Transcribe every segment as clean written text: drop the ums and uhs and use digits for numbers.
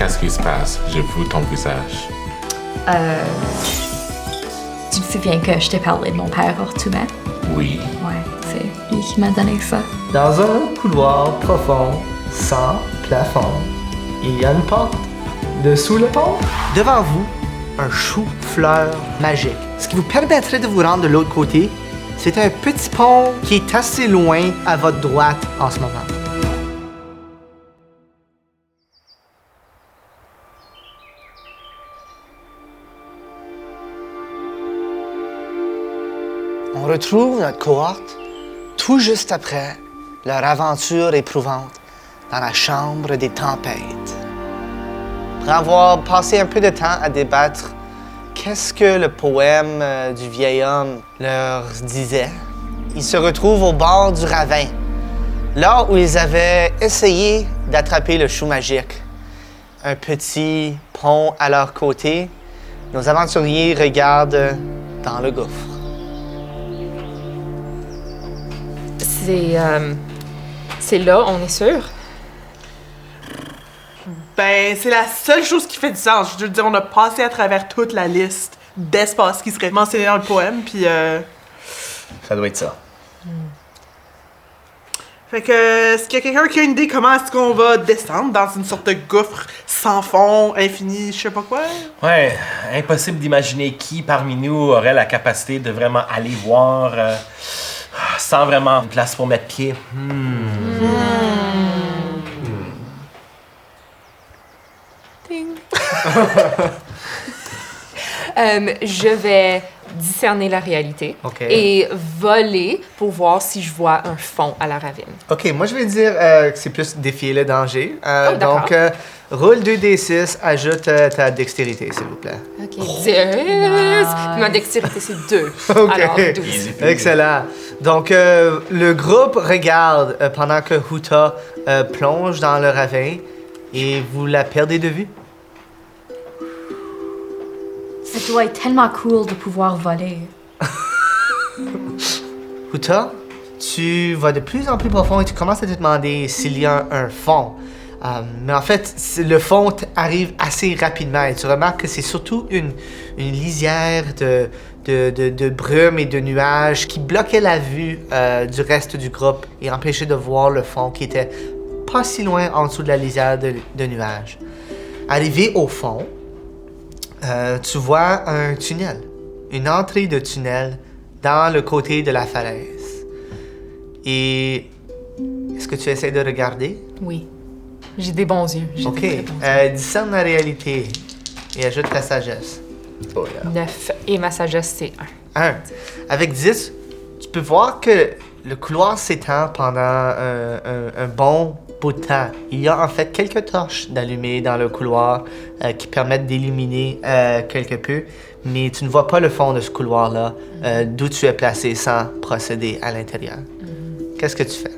Qu'est-ce qui se passe? J'ai vu ton visage. Tu te souviens que je t'ai parlé de mon père Ortumet? Oui. Ouais, c'est lui qui m'a donné ça. Dans un couloir profond, sans plafond, il y a une porte. Dessous le pont, devant vous, un chou-fleur magique. Ce qui vous permettrait de vous rendre de l'autre côté, c'est un petit pont qui est assez loin à votre droite en ce moment. On retrouve notre cohorte tout juste après leur aventure éprouvante dans la chambre des tempêtes. Après avoir passé un peu de temps à débattre qu'est-ce que le poème du vieil homme leur disait, ils se retrouvent au bord du ravin, là où ils avaient essayé d'attraper le chou magique. Un petit pont à leur côté, nos aventuriers regardent dans le gouffre. C'est là, on est sûr? Ben, c'est la seule chose qui fait du sens. Je veux dire, on a passé à travers toute la liste d'espaces qui seraient mentionnés dans le poème, puis Ça doit être ça. Fait que, est-ce qu'il y a quelqu'un qui a une idée comment est-ce qu'on va descendre dans une sorte de gouffre sans fond, infini, je sais pas quoi? Ouais, impossible d'imaginer qui parmi nous aurait la capacité de vraiment aller voir sans vraiment de place pour mettre pied. Je vais discerner la réalité et voler pour voir si je vois un fond à la ravine. OK, moi je vais dire que c'est plus défier le danger. Donc, roule 2d6, ajoute ta dextérité, s'il vous plaît. OK. 10. Ma dextérité, c'est 2. OK. Alors, 12. Excellent. Donc, le groupe regarde pendant que Huta plonge dans le ravin et vous la perdez de vue. Ça doit être tellement cool de pouvoir voler. Huta, tu vas de plus en plus profond et tu commences à te demander s'il y a un fond. Mais en fait, le fond arrive assez rapidement et tu remarques que c'est surtout une lisière de brume et de nuages qui bloquait la vue du reste du groupe et empêchait de voir le fond qui était pas si loin en dessous de la lisière de nuages. Arrivé au fond, tu vois un tunnel, une entrée de tunnel dans le côté de la falaise. Et est-ce que tu essaies de regarder? Oui. J'ai des bons yeux. J'ai OK. des très bons yeux. Discerne la réalité et ajoute ta sagesse. 9. Et ma sagesse, c'est 1. 1. Avec 10, tu peux voir que le couloir s'étend pendant un bon bout de temps. Il y a en fait quelques torches d'allumées dans le couloir qui permettent d'illuminer quelque peu, mais tu ne vois pas le fond de ce couloir-là, d'où tu es placé sans procéder à l'intérieur. Qu'est-ce que tu fais?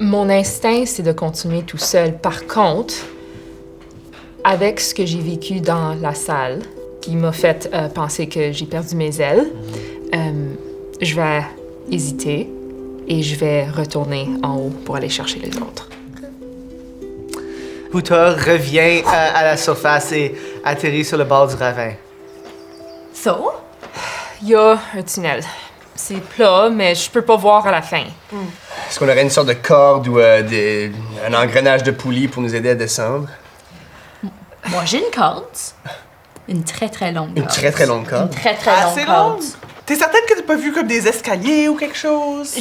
Mon instinct, c'est de continuer tout seul. Par contre, avec ce que j'ai vécu dans la salle, qui m'a fait penser que j'ai perdu mes ailes, je vais hésiter et je vais retourner en haut pour aller chercher les autres. Huta revient à la surface et atterrit sur le bord du ravin. So? Il y a un tunnel. C'est plat, mais je peux pas voir à la fin. Est-ce qu'on aurait une sorte de corde ou un engrenage de poulie pour nous aider à descendre? Moi, j'ai une corde. Une très, très longue corde. Une très très longue corde? Une très, très longue Assez corde. longue? T'es certaine que t'as pas vu comme des escaliers ou quelque chose?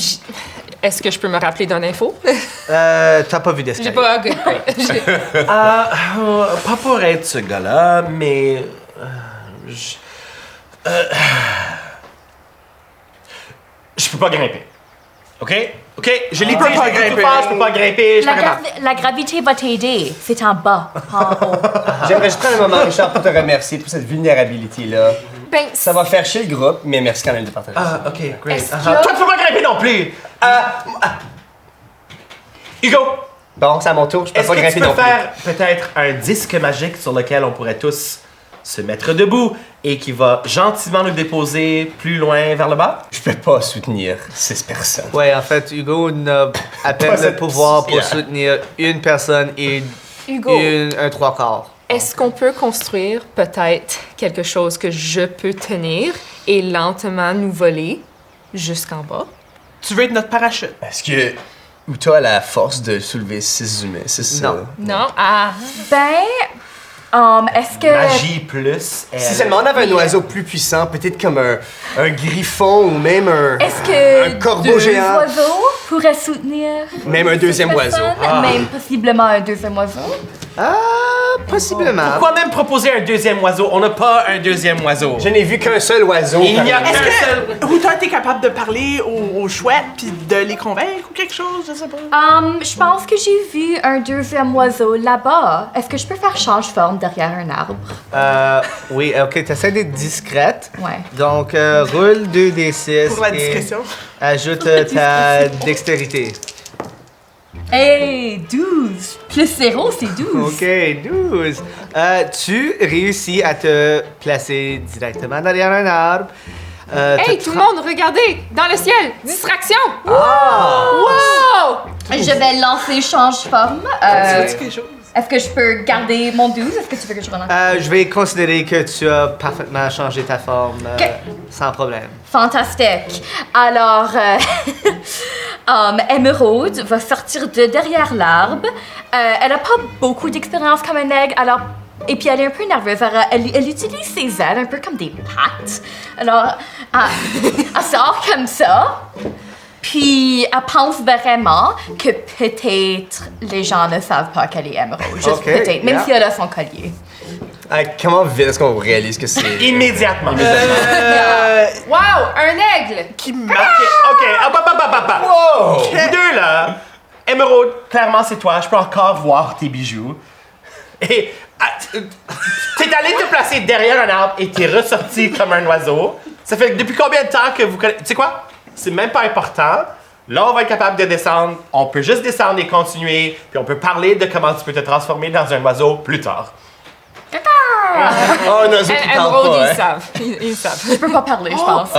Est-ce que je peux me rappeler d'une info? T'as pas vu d'escalier? J'ai pas... OK, great. Pas pour être ce gars-là, mais... je peux pas grimper. OK? OK? Je l'ai dit, peux pas je peux tout grimper. faire, je peux pas grimper, je suis pas capable. La gravité va t'aider. C'est en bas, pas en haut. J'aimerais juste prendre un moment, Richard, pour te remercier pour cette vulnérabilité-là. Ben, Ça va faire chier le groupe, mais merci quand même de partager ça. OK, great. Est-ce qu'il y Toi, a- tu peux pas grimper non plus! Hugo! Bon, c'est à mon tour, je peux Est-ce pas que tu grimper peux non plus. faire peut-être un disque magique sur lequel on pourrait tous se mettre debout et qui va gentiment nous déposer plus loin vers le bas? Je peux pas soutenir 6 personnes. Ouais, en fait, Hugo n'a à peine Pas le cette pouvoir pour petite- soutenir une personne et Hugo. Un 3/4. Est-ce qu'on peut construire peut-être quelque chose que je peux tenir et lentement nous voler jusqu'en bas? Tu veux être notre parachute? Est-ce que Uta a la force de soulever 6 humains? C'est ça? Non. Non? Ah! Est-ce que... Magie plus. Si seulement on avait un oiseau plus puissant, peut-être comme un griffon ou même Est-ce que un corbeau deux géant. oiseaux pourraient soutenir Même un deuxième cette oiseau. personne? Même possiblement un deuxième oiseau? Possiblement. Pourquoi même proposer un deuxième oiseau? On n'a pas un deuxième oiseau. Je n'ai vu qu'un seul oiseau. Il n'y a par- qu'un Est-ce seul. que Ruta, t'es capable de parler aux chouettes puis de les convaincre ou quelque chose? Je sais pas. Je pense que j'ai vu un deuxième oiseau là-bas. Est-ce que je peux faire change-forme derrière un arbre? Oui, ok, t'essaies d'être discrète. Ouais. Donc, roule 2d6 Pour la et discrétion. ajoute ta dextérité. Hey, 12! Plus 0, c'est 12. Ok, 12. Tu réussis à te placer directement derrière un arbre. Hey, tout le monde, regardez! Dans le ciel! Distraction! Ah! Wow! Je vais lancer change-forme. Tu veux-tu quelque chose? Est-ce que je peux garder mon 12? Est-ce que tu veux que je relance? Je vais considérer que tu as parfaitement changé ta forme Ok. sans problème. Fantastique. Alors, Emeraude va sortir de derrière l'arbre. Elle n'a pas beaucoup d'expérience comme un aigle, alors... Et puis elle est un peu nerveuse. Alors, elle utilise ses ailes un peu comme des pattes. Alors, elle sort comme ça. Puis elle pense vraiment que peut-être les gens ne savent pas qu'elle est Emeraude. Juste Ok, peut-être, même yeah. si elle a son collier. Comment vite est-ce qu'on réalise que c'est... Immédiatement. Wow! Un aigle! Qui marque. Ok, Wow! Vous deux là, Émeraude, clairement c'est toi, je peux encore voir tes bijoux. Et t'es allé te placer derrière un arbre et t'es ressorti comme un oiseau. Ça fait depuis combien de temps que vous connaissez... Tu sais quoi? C'est même pas important. Là, on va être capable de descendre. On peut juste descendre et continuer. Puis on peut parler de comment tu peux te transformer dans un oiseau plus tard. Oh, un oiseau qui parle Emeraude, pas, ils hein? savent. Ils savent. Je peux pas parler, je pense.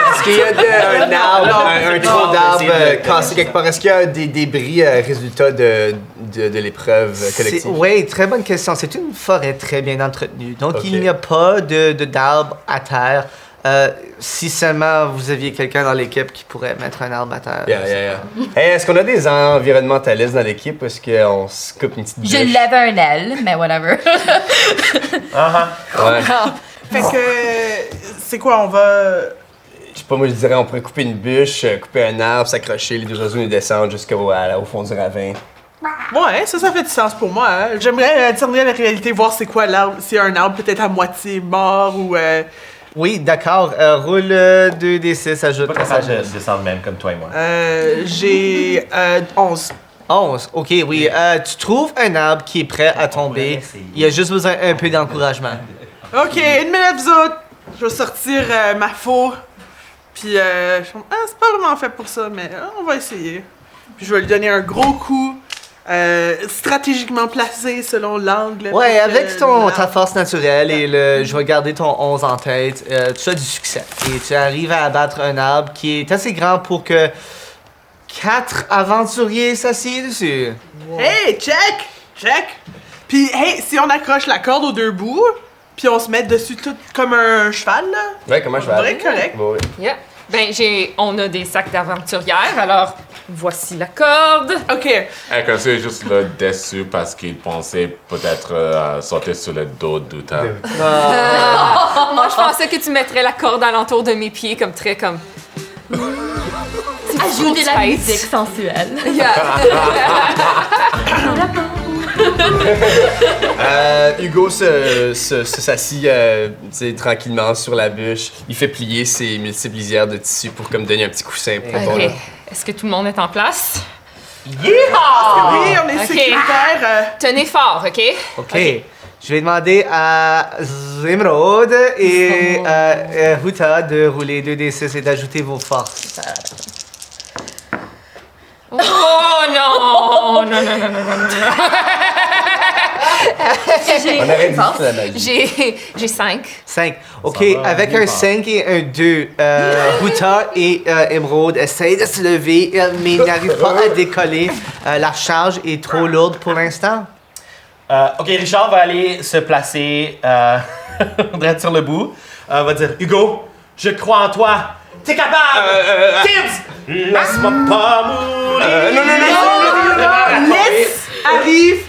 Est-ce qu'il y a un arbre, un tronc d'arbre cassé quelque part? Est-ce qu'il y a des débris résultat de l'épreuve collective? Oui, très bonne question. C'est une forêt très bien entretenue. Donc, Ok. il n'y a pas d'arbre à terre. Si seulement vous aviez quelqu'un dans l'équipe qui pourrait mettre un arbre à terre. Yeah. Hey, est-ce qu'on a des environnementalistes dans l'équipe? Est-ce qu'on se coupe une petite bûche? Je lève un aile, mais whatever. Ouais. Fait que. C'est quoi, on va. Je sais pas, moi je dirais on pourrait couper une bûche, couper un arbre, s'accrocher, les deux oiseaux nous descendent jusqu'au au fond du ravin. Ouais, ça fait du sens pour moi. Hein. J'aimerais discerner la réalité, voir c'est quoi l'arbre. S'il y a un arbre peut-être à moitié mort ou. Oui, d'accord. Roule 2d6, ajoute Pas ta capable de sagesse. descendre même comme toi et moi. J'ai 11. 11. OK, oui. Tu trouves un arbre qui est prêt à tomber. Il a juste besoin un peu d'encouragement. Ok, une minute, vous autres. Je vais sortir ma faux. Puis, c'est pas vraiment fait pour ça, mais on va essayer. Puis, je vais lui donner un gros coup, stratégiquement placé selon l'angle. Ouais, pour que avec ta force naturelle et je vais garder ton 11 en tête, tu as du succès. Et tu arrives à abattre un arbre qui est assez grand pour que 4 aventuriers s'assiedent dessus. Hey, check! Puis, hey, si on accroche la corde aux deux bouts, puis on se met dessus tout comme un cheval, là. Ouais, comment je vais Vrai, correct. Ouais. Yeah. Ben, on a des sacs d'aventurières, alors voici la corde. Ok. Comme c'est juste là déçu parce qu'il pensait peut-être sauter sur le dos d'Uta. Moi, je pensais que tu mettrais la corde alentour de mes pieds, comme très comme. Ajouter la tight. musique sensuelle. Yeah. Hugo s'assit tranquillement sur la bûche. Il fait plier ses multiples lisières de tissu pour comme donner un petit coussin pour ton Ok. Est-ce que tout le monde est en place? Oui, on est Ok. sécuritaire. Tenez fort, OK? OK. Je vais demander à Zimrod et Huta de rouler 2d6 et d'ajouter vos forces. Oh non! Non. J'ai- On aurait dit Bon. que la magie. J'ai 5. 5. OK, Ça va, avec bien un fort. 5 et un 2, Ruta et Emeraude essayent de se lever, mais n'arrivent pas à décoller. La charge est trop lourde pour l'instant. Ok, Richard va aller se placer direct sur le bout. Va dire Hugo, je crois en toi. T'es capable. Tibbs, laisse-moi pas mourir. Non, Laisse arrive,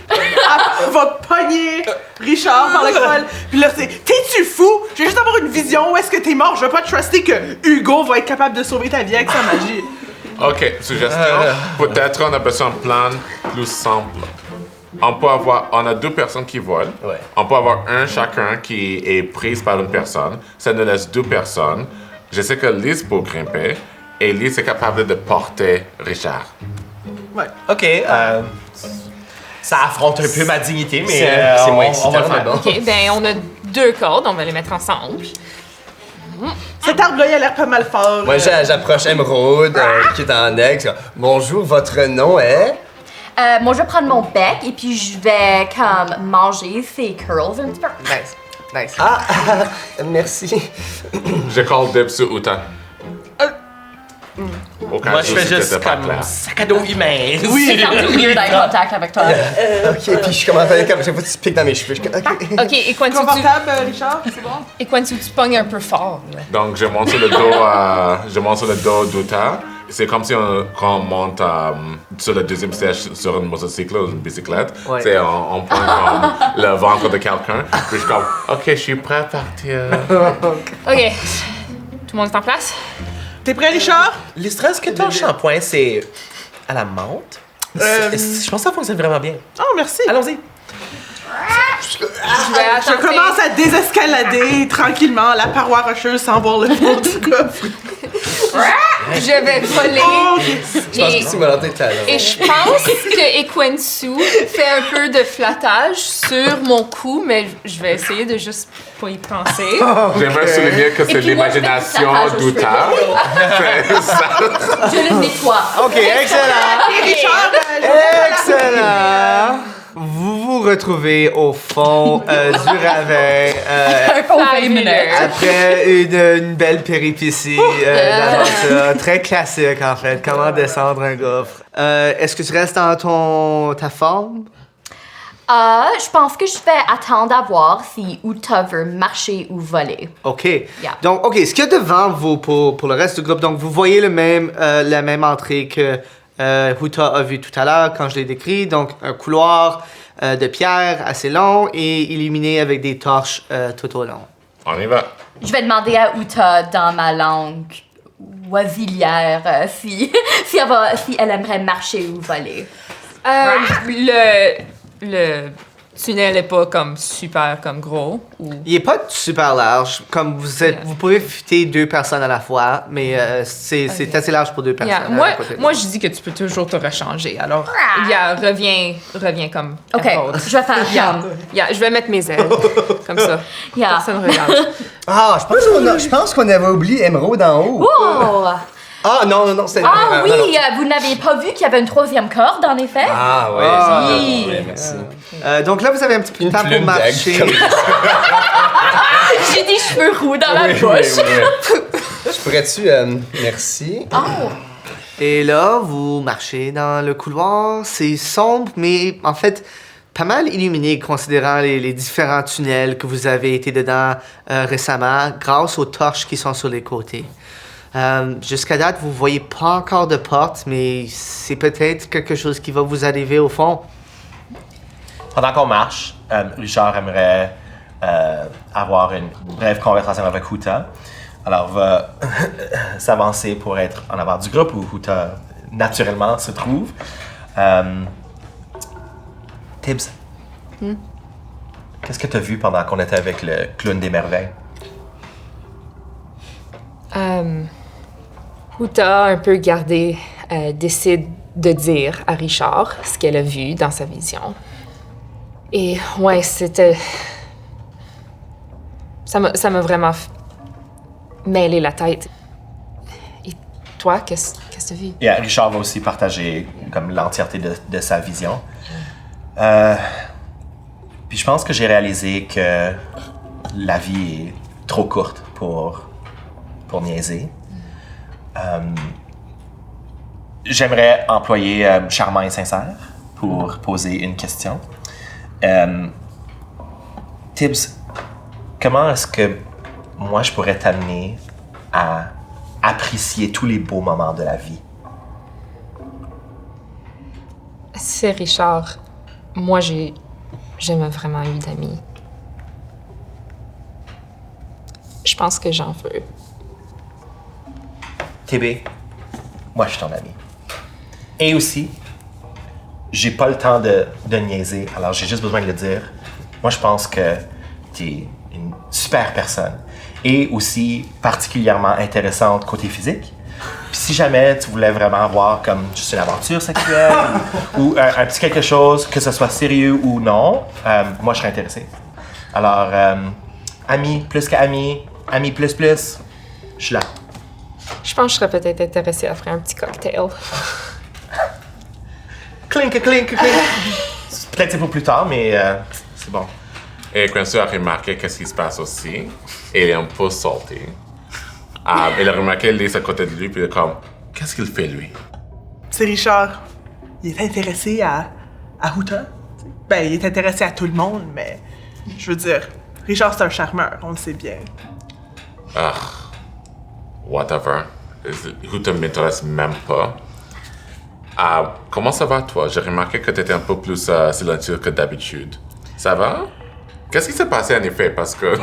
va pogner Richard par le col, puis là c'est t'es-tu fou? Je vais juste avoir une vision où est-ce que t'es mort. Je vais pas truster que Hugo va être capable de sauver ta vie avec sa magie. Ok, suggestion. Peut-être on a besoin d'un plan plus simple. On a 2 personnes qui volent. Ouais. On peut avoir chacun qui est prise par une personne. Ça nous laisse 2 personnes. Je sais que Liz peut grimper et Liz est capable de porter Richard. Ouais. Ok, ça affronte un peu ma dignité, mais C'est moins on va le excitant, mais faire. bon. OK, ben on a 2 cordes, on va les mettre ensemble. Cet arbre-là, il a l'air pas mal fort. Moi, j'approche Emeraude, qui est en ex. Bonjour, votre nom est? Moi, je vais prendre mon bec et puis je vais comme manger ses curls un petit peu. Nice. Nice. Ah, merci. Je call dibs sur Uta. Au cas Moi, où je fais c'était juste pas comme clair. sac à dos humain. C'est quand même weird eye contact avec toi. OK, puis je commence à faire comme chaque fois que tu piques dans mes cheveux. Je suis comme, OK. OK, et Quentin, Confortable, Richard? C'est bon? tu pognes un peu fort. Là. Donc, je monte sur le dos, d'Uta. C'est comme si quand on monte sur le deuxième siège sur une motocycle ou une bicyclette. Ouais. C'est on prend comme le ventre de quelqu'un. Puis je suis comme, OK, je suis prêt à partir. OK. Tout le monde est en place? T'es prêt, Richard? Listra, est-ce que ton shampoing, c'est à la menthe? Je pense que ça fonctionne vraiment bien. Oh, merci. Allons-y. Je vais Je commence à désescalader tranquillement la paroi rocheuse sans voir le fond du coffre. Je vais voler. Oh, Je pense que c'est Valentin tout à l'heure. Et je pense que Ekwensu fait un peu de flattage sur mon cou, mais je vais essayer de juste pas y penser. J'aimerais souligner que c'est puis moi, je fais du l'imagination tapage aux d'Uta. C'est ça. Je le nettoie. OK, excellent. Et Richard, je Excellent. Vous vous retrouvez au fond du ravin Un pauvre 5 minutes. après une belle péripétie d'aventure. Très classique, en fait. Comment descendre un gouffre. Est-ce que tu restes dans ta forme? Je pense que je vais attendre à voir si Uta veut marcher ou voler. OK. Yeah. Donc, OK, ce qu'il y a devant vous pour le reste du groupe, donc vous voyez la même entrée que Huta a vu tout à l'heure quand je l'ai décrit. Donc, un couloir de pierre assez long et illuminé avec des torches tout au long. On y va. Je vais demander à Uta dans ma langue oisilière si elle aimerait marcher ou voler. Le tunnel est pas comme super comme gros. Ou... Il est pas super large. Comme vous pouvez fitter 2 personnes à la fois, mais c'est assez large pour 2 personnes. Yeah. Moi, je dis que tu peux toujours te rechanger. Alors, reviens comme. OK, Emerald. je vais faire Yeah, je vais mettre mes ailes. Comme ça. Yeah. Personne regarde. Ah, je pense qu'on avait oublié Emeraude en haut. Oh! Ah, non, c'est... Ah oui, non, non. vous n'aviez pas vu qu'il y avait une 3e corde, en effet? Ah, ouais. oui. Ouais, merci. Donc là, vous avez un petit peu de Une temps pour plume marcher. d'aigle, J'ai des cheveux roux dans la Oui, bouche. Je pourrais-tu... merci. Oh! Et là, vous marchez dans le couloir. C'est sombre, mais en fait, pas mal illuminé, considérant les différents tunnels que vous avez été dedans récemment, grâce aux torches qui sont sur les côtés. Jusqu'à date, vous voyez pas encore de porte, mais c'est peut-être quelque chose qui va vous arriver au fond. Pendant qu'on marche, Richard aimerait avoir une brève conversation avec Huta. Alors, va s'avancer pour être en avant du groupe où Huta naturellement se trouve. Tibbs, qu'est-ce que tu as vu pendant qu'on était avec le clown des merveilles? Huta, un peu gardée, décide de dire à Richard ce qu'elle a vu dans sa vision. Et ouais, c'était... Ça m'a vraiment mêlé la tête. Et toi, qu'est-ce que tu as vu? Et Richard va aussi partager comme l'entièreté de sa vision. Puis je pense que j'ai réalisé que la vie est trop courte pour niaiser. J'aimerais employer charmant et sincère pour poser une question. Tibbs, comment est-ce que moi je pourrais t'amener à apprécier tous les beaux moments de la vie? C'est Richard. Moi, j'ai jamais vraiment eu d'amis. Je pense que j'en veux. TB, moi je suis ton ami. Et aussi, j'ai pas le temps de niaiser, alors j'ai juste besoin de le dire. Moi je pense que t'es une super personne. Et aussi particulièrement intéressante côté physique. Puis si jamais tu voulais vraiment avoir comme juste une aventure sexuelle ou un petit quelque chose, que ce soit sérieux ou non, moi je serais intéressé. Alors, ami plus qu'ami, ami plus, je suis là. Je pense que je serais peut-être intéressée à faire un petit cocktail. Clink. Peut-être c'est pour plus tard, mais c'est bon. Et Quincy a remarqué qu'est-ce qui se passe aussi. Et il est un peu salty. Il a remarqué Lise à côté de lui, puis il est comme, qu'est-ce qu'il fait lui? C'est Richard. Il est intéressé à Huta. Ben, il est intéressé à tout le monde, mais je veux dire, Richard c'est un charmeur, on le sait bien. Whatever. Huta ne m'intéresse même pas. Comment ça va, toi? J'ai remarqué que tu étais un peu plus silencieux que d'habitude. Ça va? Qu'est-ce qui s'est passé en effet? Parce que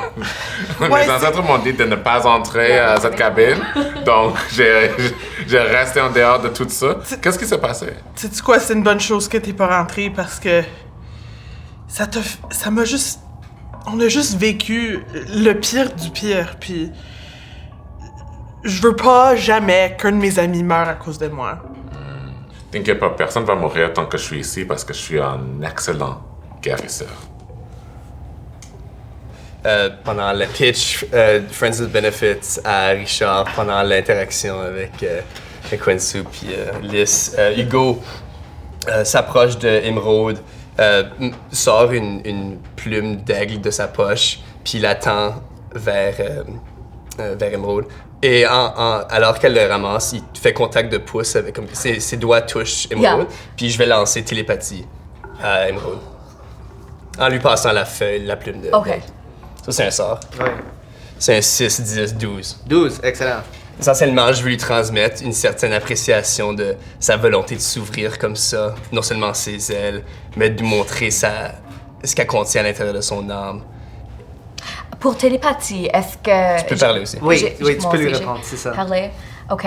mes ancêtres m'ont dit de ne pas entrer à cette cabine. Donc, j'ai resté en dehors de tout ça. Qu'est-ce qui s'est passé? Sais-tu quoi? C'est une bonne chose que t'es pas rentré parce que ça m'a juste... On a juste vécu le pire du pire, puis... Je veux pas jamais qu'un de mes amis meure à cause de moi. T'inquiète pas, personne va mourir tant que je suis ici parce que je suis un excellent guérisseur. Pendant le pitch Friends with Benefits à Richard, pendant l'interaction avec Quincy puis Lys, Hugo s'approche de Emeraude, sort une plume d'aigle de sa poche, puis il attend vers Emeraude. Et alors qu'elle le ramasse, il fait contact de pouce avec comme ses doigts touchent Emeraude, puis je vais lancer télépathie à Emeraude en lui passant la feuille, la plume de. OK. Ça, c'est un sort. Ouais. C'est un 6, 10, 12. 12, excellent. Essentiellement, je veux lui transmettre une certaine appréciation de sa volonté de s'ouvrir comme ça, non seulement ses ailes, mais de lui montrer ce qu'elle contient à l'intérieur de son âme. Pour télépathie, est-ce que... Tu peux parler aussi. Oui, J'ai- oui, tu peux lui j'ai répondre, c'est ça. Parler. OK.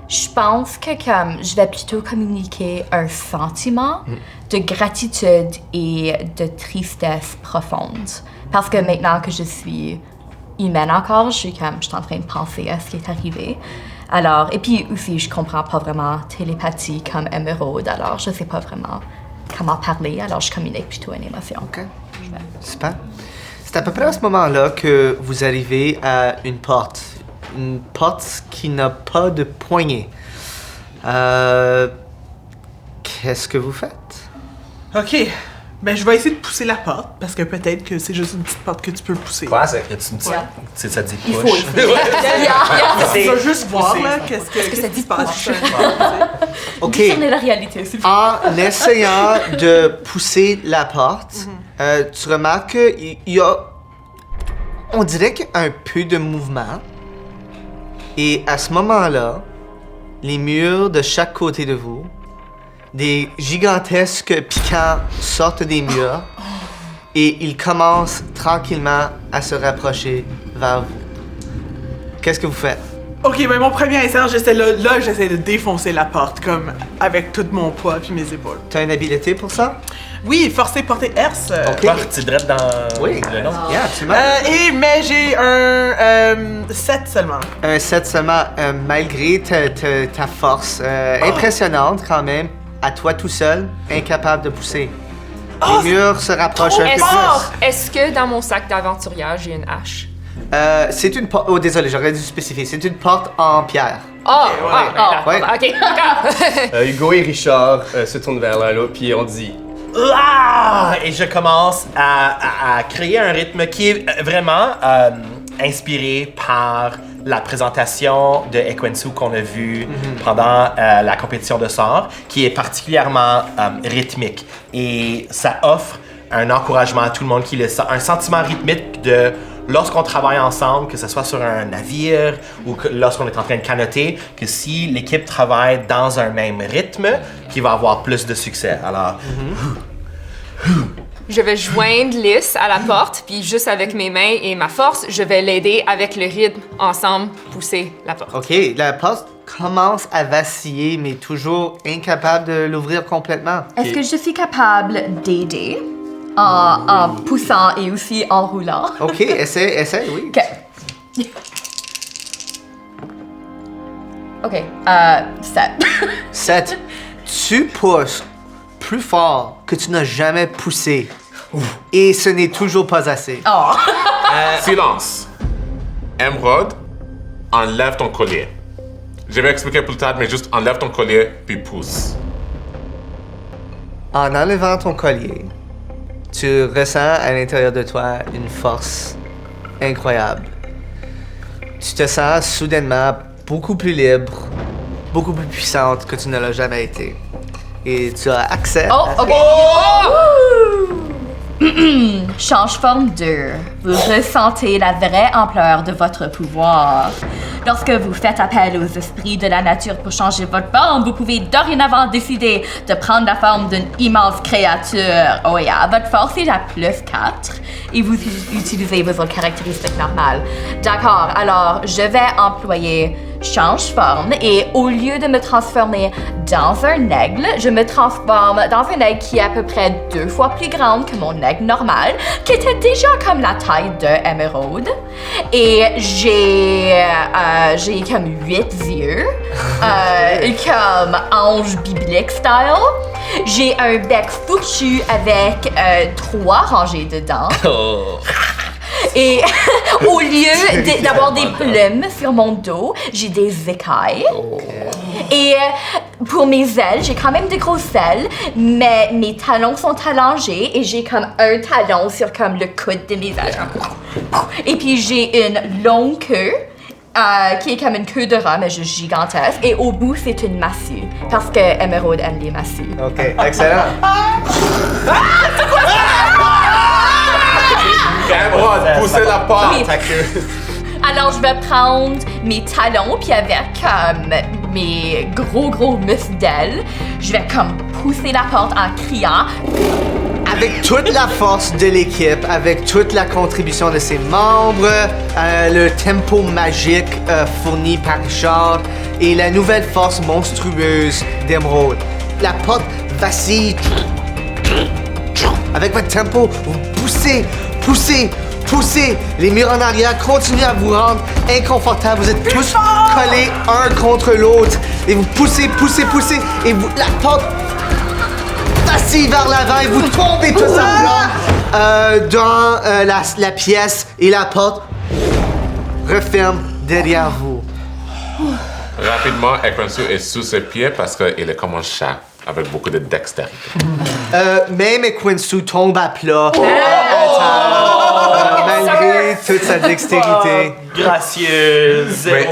Je pense que je vais plutôt communiquer un sentiment de gratitude et de tristesse profonde. Parce que maintenant que je suis humaine encore, je suis en train de penser à ce qui est arrivé. Alors, et puis aussi, je comprends pas vraiment télépathie comme Emeraude, alors je sais pas vraiment comment parler, alors je communique plutôt une émotion. OK. Super. C'est à peu près à ce moment-là que vous arrivez à une porte. Une porte qui n'a pas de poignée. Qu'est-ce que vous faites? OK. Ben, je vais essayer de pousser la porte, parce que peut-être que c'est juste une petite porte que tu peux pousser. Quoi, ça? Y a-tu une petite... Yeah. Tu sais, ça dit Il faut, push. il faut. Tu vas juste voir, là, qu'est-ce que ça qui dit se passe. push? OK. Discernez la réalité, s'il vous plaît. En essayant de pousser la porte, tu remarques qu'il y a... On dirait qu'il y a un peu de mouvement. Et à ce moment-là, les murs de chaque côté de vous, des gigantesques piquants sortent des murs et ils commencent tranquillement à se rapprocher vers vous. Qu'est-ce que vous faites? OK, ben mon premier instant, j'essaie de défoncer la porte, comme avec tout mon poids puis mes épaules. T'as une habileté pour ça? Oui, forcer, porter herse. OK. Parti direct dans Oui. le nom. Yeah, absolument. Mais j'ai un 7 seulement. Un 7 seulement, malgré ta force impressionnante quand même, à toi tout seul, incapable de pousser. Les murs se rapprochent un peu plus. Est-ce que dans mon sac d'aventurière, j'ai une hache? C'est une porte... Oh, désolé, j'aurais dû spécifier. C'est une porte en pierre. Ouais. OK, d'accord. Hugo et Richard se tournent vers l'un l'autre, puis on dit Et je commence à créer un rythme qui est vraiment inspiré par la présentation de Ekwensu qu'on a vue pendant la compétition de sorts, qui est particulièrement rythmique. Et ça offre un encouragement à tout le monde qui le sent, un sentiment rythmique de lorsqu'on travaille ensemble, que ce soit sur un navire ou que lorsqu'on est en train de canoter, que si l'équipe travaille dans un même rythme, qu'il va avoir plus de succès. Alors, Je vais joindre Lys à la porte, puis juste avec mes mains et ma force, je vais l'aider avec le rythme, ensemble, pousser la porte. OK, la porte commence à vaciller, mais toujours incapable de l'ouvrir complètement. Est-ce que je suis capable d'aider en poussant et aussi en roulant? OK, essaie, oui. OK. OK, 7. 7. Tu pousses plus fort que tu n'as jamais poussé. Et ce n'est toujours pas assez. Oh. Silence. Emerald, enlève ton collier. Je vais expliquer plus tard, mais juste enlève ton collier puis pousse. En enlevant ton collier, tu ressens à l'intérieur de toi une force incroyable. Tu te sens soudainement beaucoup plus libre, beaucoup plus puissante que tu ne l'as jamais été. Et tu as accès Oh, à... OK. Change forme 2. Vous ressentez la vraie ampleur de votre pouvoir. Lorsque vous faites appel aux esprits de la nature pour changer votre forme, vous pouvez dorénavant décider de prendre la forme d'une immense créature. Oh yeah, votre force est à +4 et vous utilisez vos autres caractéristiques normales. D'accord, alors je vais employer change forme et au lieu de me transformer dans un aigle, je me transforme dans un aigle qui est à peu près 2 fois plus grande que mon aigle normal, qui était déjà comme la taille de Emerald. Et j'ai comme 8 yeux, comme ange biblique style. J'ai un bec fourchu avec 3 rangées de dents. Et au lieu d'avoir des plumes sur mon dos, j'ai des écailles. Et pour mes ailes, j'ai quand même de grosses ailes, mais mes talons sont allongés et j'ai comme un talon sur comme le coude de mes ailes. Et puis j'ai une longue queue. Qui est comme une queue de rat, mais juste gigantesque. Et au bout, c'est une massue. Parce que Emerald aime les massues. OK, excellent. Emerald, poussez la porte. Oui. Alors, je vais prendre mes talons, puis avec mes gros muscles d'ailes, je vais comme pousser la porte en criant. Avec toute la force de l'équipe, avec toute la contribution de ses membres, le tempo magique fourni par Richard et la nouvelle force monstrueuse d'Emerald, la porte vacille. Avec votre tempo, vous poussez. Les murs en arrière continuent à vous rendre inconfortable. Vous êtes tous collés un contre l'autre. Et vous poussez. Et vous, la porte vacille vers l'avant et vous tombez tous à plat dans la pièce. Et la porte referme derrière vous. Rapidement, Ekwensu est sous ses pieds parce qu'il est comme un chat, avec beaucoup de dextérité. Même Ekwensu tombe à plat. Malgré toute sa dextérité. gracieuse. Mais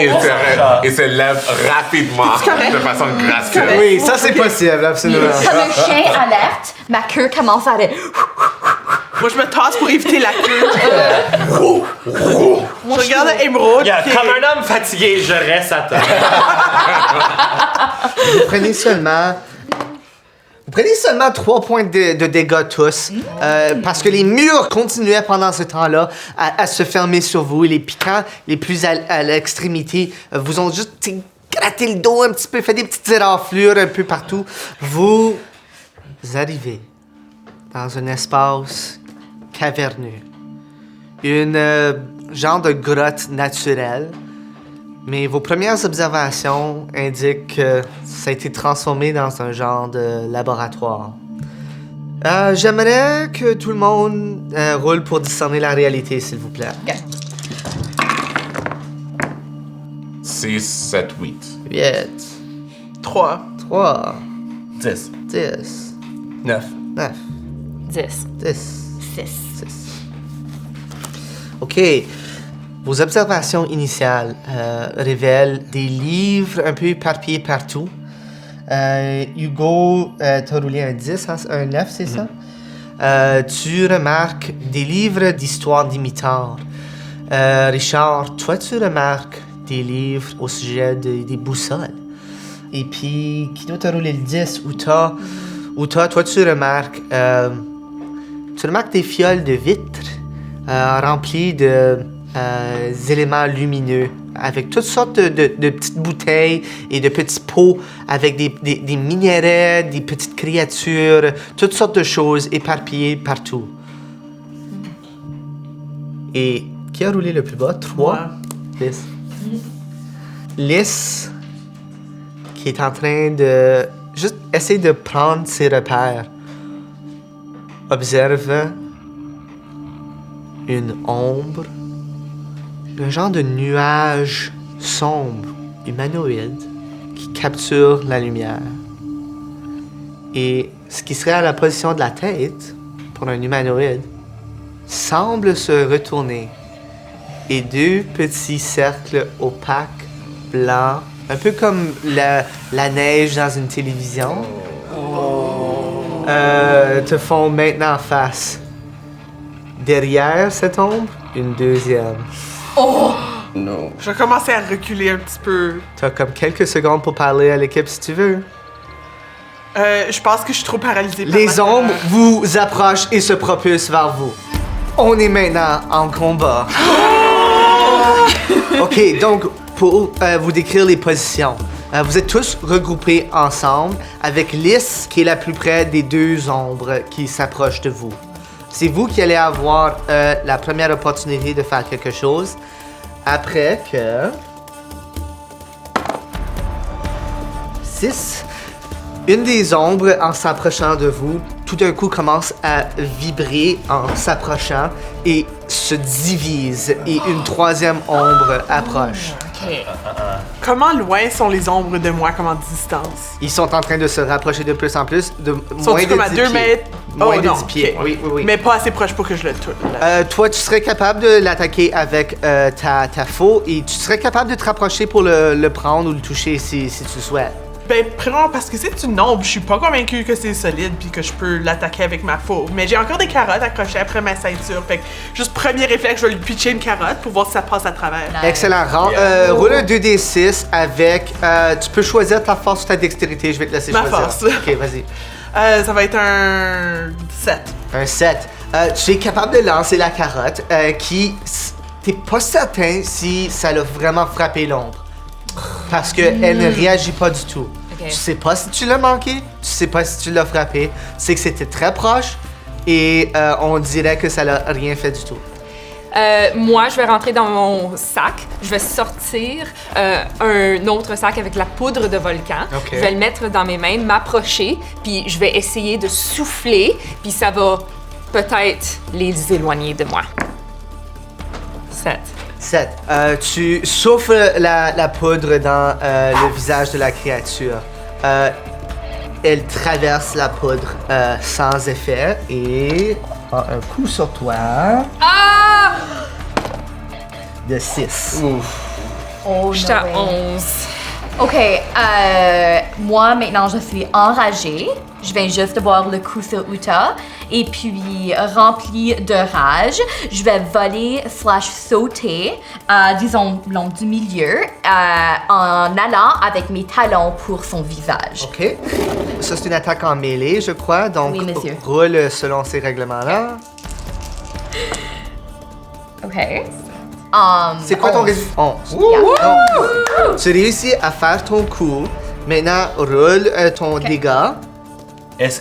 il se lève rapidement, de façon gracieuse. Oui, ça c'est possible, absolument. Comme un chien alerte, ma queue commence à aller. Moi, je me tasse pour éviter la queue. Je regarde Emerald. Yeah, puis- comme un homme fatigué, je reste à terre. Vous prenez seulement 3 points de dégâts tous, parce que les murs continuaient pendant ce temps-là à se fermer sur vous et les piquants les plus à l'extrémité vous ont juste gratté le dos un petit peu, fait des petites éraflures un peu partout. Vous arrivez dans un espace caverneux, une genre de grotte naturelle. Mais vos premières observations indiquent que ça a été transformé dans un genre de laboratoire. J'aimerais que tout le monde roule pour discerner la réalité, s'il vous plaît. 6, 7, 8. 8, 3. 3, 10. 10, 9. 9, 10. 10, 6. 6. OK. Vos observations initiales révèlent des livres un peu éparpillés partout. Hugo, t'as roulé un 10, hein, un 9, c'est ça? Tu remarques des livres d'histoire d'Imitar. Richard, toi, tu remarques des livres au sujet des boussoles. Et puis, qui d'autre a roulé le 10? Uta, toi, tu remarques des fioles de vitre remplies de éléments lumineux, avec toutes sortes de petites bouteilles et de petits pots avec des minéraux, des petites créatures, toutes sortes de choses éparpillées partout. Et qui a roulé le plus bas? 3. Lys. Lys, qui est en train de juste essayer de prendre ses repères, observe une ombre, un genre de nuage sombre, humanoïde, qui capture la lumière. Et ce qui serait à la position de la tête, pour un humanoïde, semble se retourner. Et 2 petits cercles opaques, blancs, un peu comme la neige dans une télévision, te font maintenant face. Derrière cette ombre, une deuxième. Non. Je vais commencer à reculer un petit peu. T'as comme quelques secondes pour parler à l'équipe si tu veux. Je pense que je suis trop paralysée par Les ma ombres colère. vous approchent et se propulsent vers vous. On est maintenant en combat. OK, donc, pour vous décrire les positions, vous êtes tous regroupés ensemble avec Lys qui est la plus près des 2 ombres qui s'approchent de vous. C'est vous qui allez avoir la première opportunité de faire quelque chose après que... 6. Une des ombres, en s'approchant de vous, tout d'un coup commence à vibrer en s'approchant et se divise. Et une 3e ombre approche. Comment loin sont les ombres de moi, comme en distance? Ils sont en train de se rapprocher de plus en plus, de moins Sont-ils de comme à 10 2 pieds. mètres? Moins Oh, de non, 10 pieds, ok. oui. Mais pas assez proche pour que je le touche. Toi, tu serais capable de l'attaquer avec ta faux et tu serais capable de te rapprocher pour le prendre ou le toucher si tu le souhaites. Ben, premièrement, parce que c'est une ombre, je suis pas convaincue que c'est solide puis que je peux l'attaquer avec ma fauve. Mais j'ai encore des carottes accrochées après ma ceinture. Fait que, juste premier réflexe, je vais lui pitcher une carotte pour voir si ça passe à travers. Excellent. Roule un 2d6 avec... tu peux choisir ta force ou ta dextérité. Je vais te laisser Ma choisir. force. OK, vas-y. Ça va être un 7. Un 7. Tu es capable de lancer la carotte qui... T'es pas certain si ça l'a vraiment frappé l'ombre. Parce qu'elle ne réagit pas du tout. Ok. Tu sais pas si tu l'as manqué, tu sais pas si tu l'as frappé. Tu sais que c'était très proche et on dirait que ça l'a rien fait du tout. Moi, je vais rentrer dans mon sac. Je vais sortir un autre sac avec la poudre de volcan. Ok. Je vais le mettre dans mes mains, m'approcher, puis je vais essayer de souffler, puis ça va peut-être les éloigner de moi. 7. 7. Tu souffles la poudre dans le visage de la créature. Elle traverse la poudre sans effet et a un coup sur toi Ah! de 6. Oh, J'étais à no way. 11. OK, moi, maintenant, je suis enragée. Je viens juste de voir le coup sur Uta. Et puis, remplie de rage, je vais voler / sauter, disons, l'ombre du milieu, en allant avec mes talons pour son visage. OK. Ça, c'est une attaque en mêlée, je crois. Donc, Oui, monsieur. roule selon ces règlements-là. OK. C'est quoi ton résultat? 11. Donc, tu réussis à faire ton coup. Maintenant, roule ton dégât. Est-ce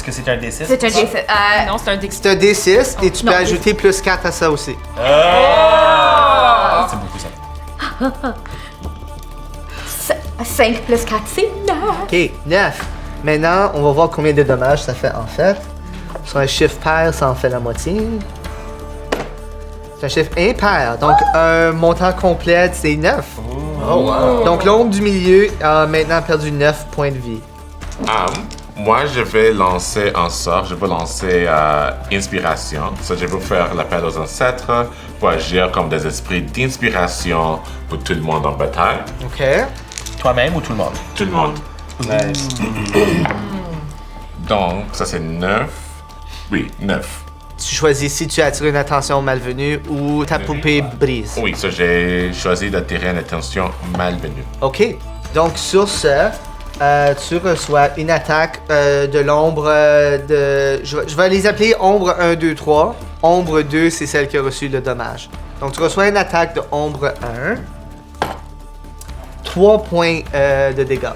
que c'est un D6? C'est un D6. Non, c'est un dé. C'est un D6 et tu peux Non. ajouter plus 4 à ça aussi. C'est beaucoup ça. 5 plus 4, c'est 9. OK, 9. Maintenant, on va voir combien de dommages ça fait en fait. Sur un chiffre pair, ça en fait la moitié. C'est un chiffre impair, donc un montant complet, c'est 9. Oh, wow. Donc, l'ombre du milieu a maintenant perdu 9 points de vie. Moi, je vais lancer un sort. Je vais lancer Inspiration. Ça, je vais faire l'appel aux ancêtres pour agir comme des esprits d'inspiration pour tout le monde en bataille. OK. Toi-même ou tout le monde? Tout le monde. Nice. Donc, ça, c'est 9. Oui, 9. Tu choisis si tu attires une attention malvenue ou ta poupée brise. Oui, ça, j'ai choisi d'attirer une attention malvenue. OK. Donc, sur ce, tu reçois une attaque de l'ombre de... Je vais les appeler ombre 1, 2, 3. Ombre 2, c'est celle qui a reçu le dommage. Donc, tu reçois une attaque de ombre 1. 3 points de dégâts.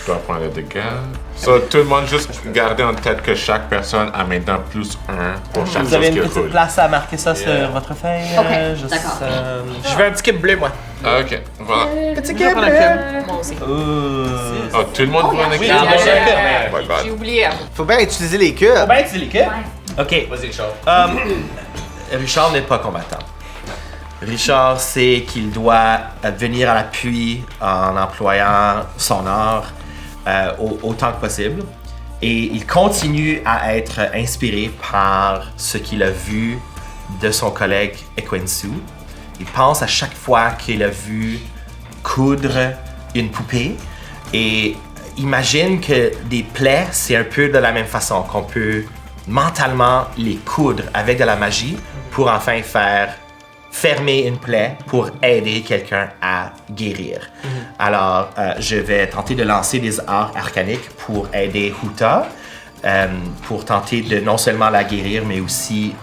3 points de dégâts. So, tout le monde, juste garder en tête que chaque personne a maintenant plus 1 pour chaque Vous avez chose une qui petite roule. place à marquer ça sur votre feuille? Ok, juste, d'accord. Je veux un petit cube bleu, moi. Ok, voilà. Petit cube, bleu. Moi aussi. Oh, tout le monde voit un équipe? Ah, bon, My bad. J'ai oublié. Faut bien utiliser les cubes. Ben, tu dis les cubes? Ok. Vas-y, Richard. Richard n'est pas combattant. Richard sait qu'il doit venir à l'appui en employant son art autant que possible. Et il continue à être inspiré par ce qu'il a vu de son collègue Ekwensu. Il pense à chaque fois qu'il a vu coudre une poupée et imagine que des plaies, c'est un peu de la même façon qu'on peut mentalement les coudre avec de la magie pour enfin faire fermer une plaie pour aider quelqu'un à guérir. Alors, je vais tenter de lancer des arts arcaniques pour aider Huta, pour tenter de non seulement la guérir, mais aussi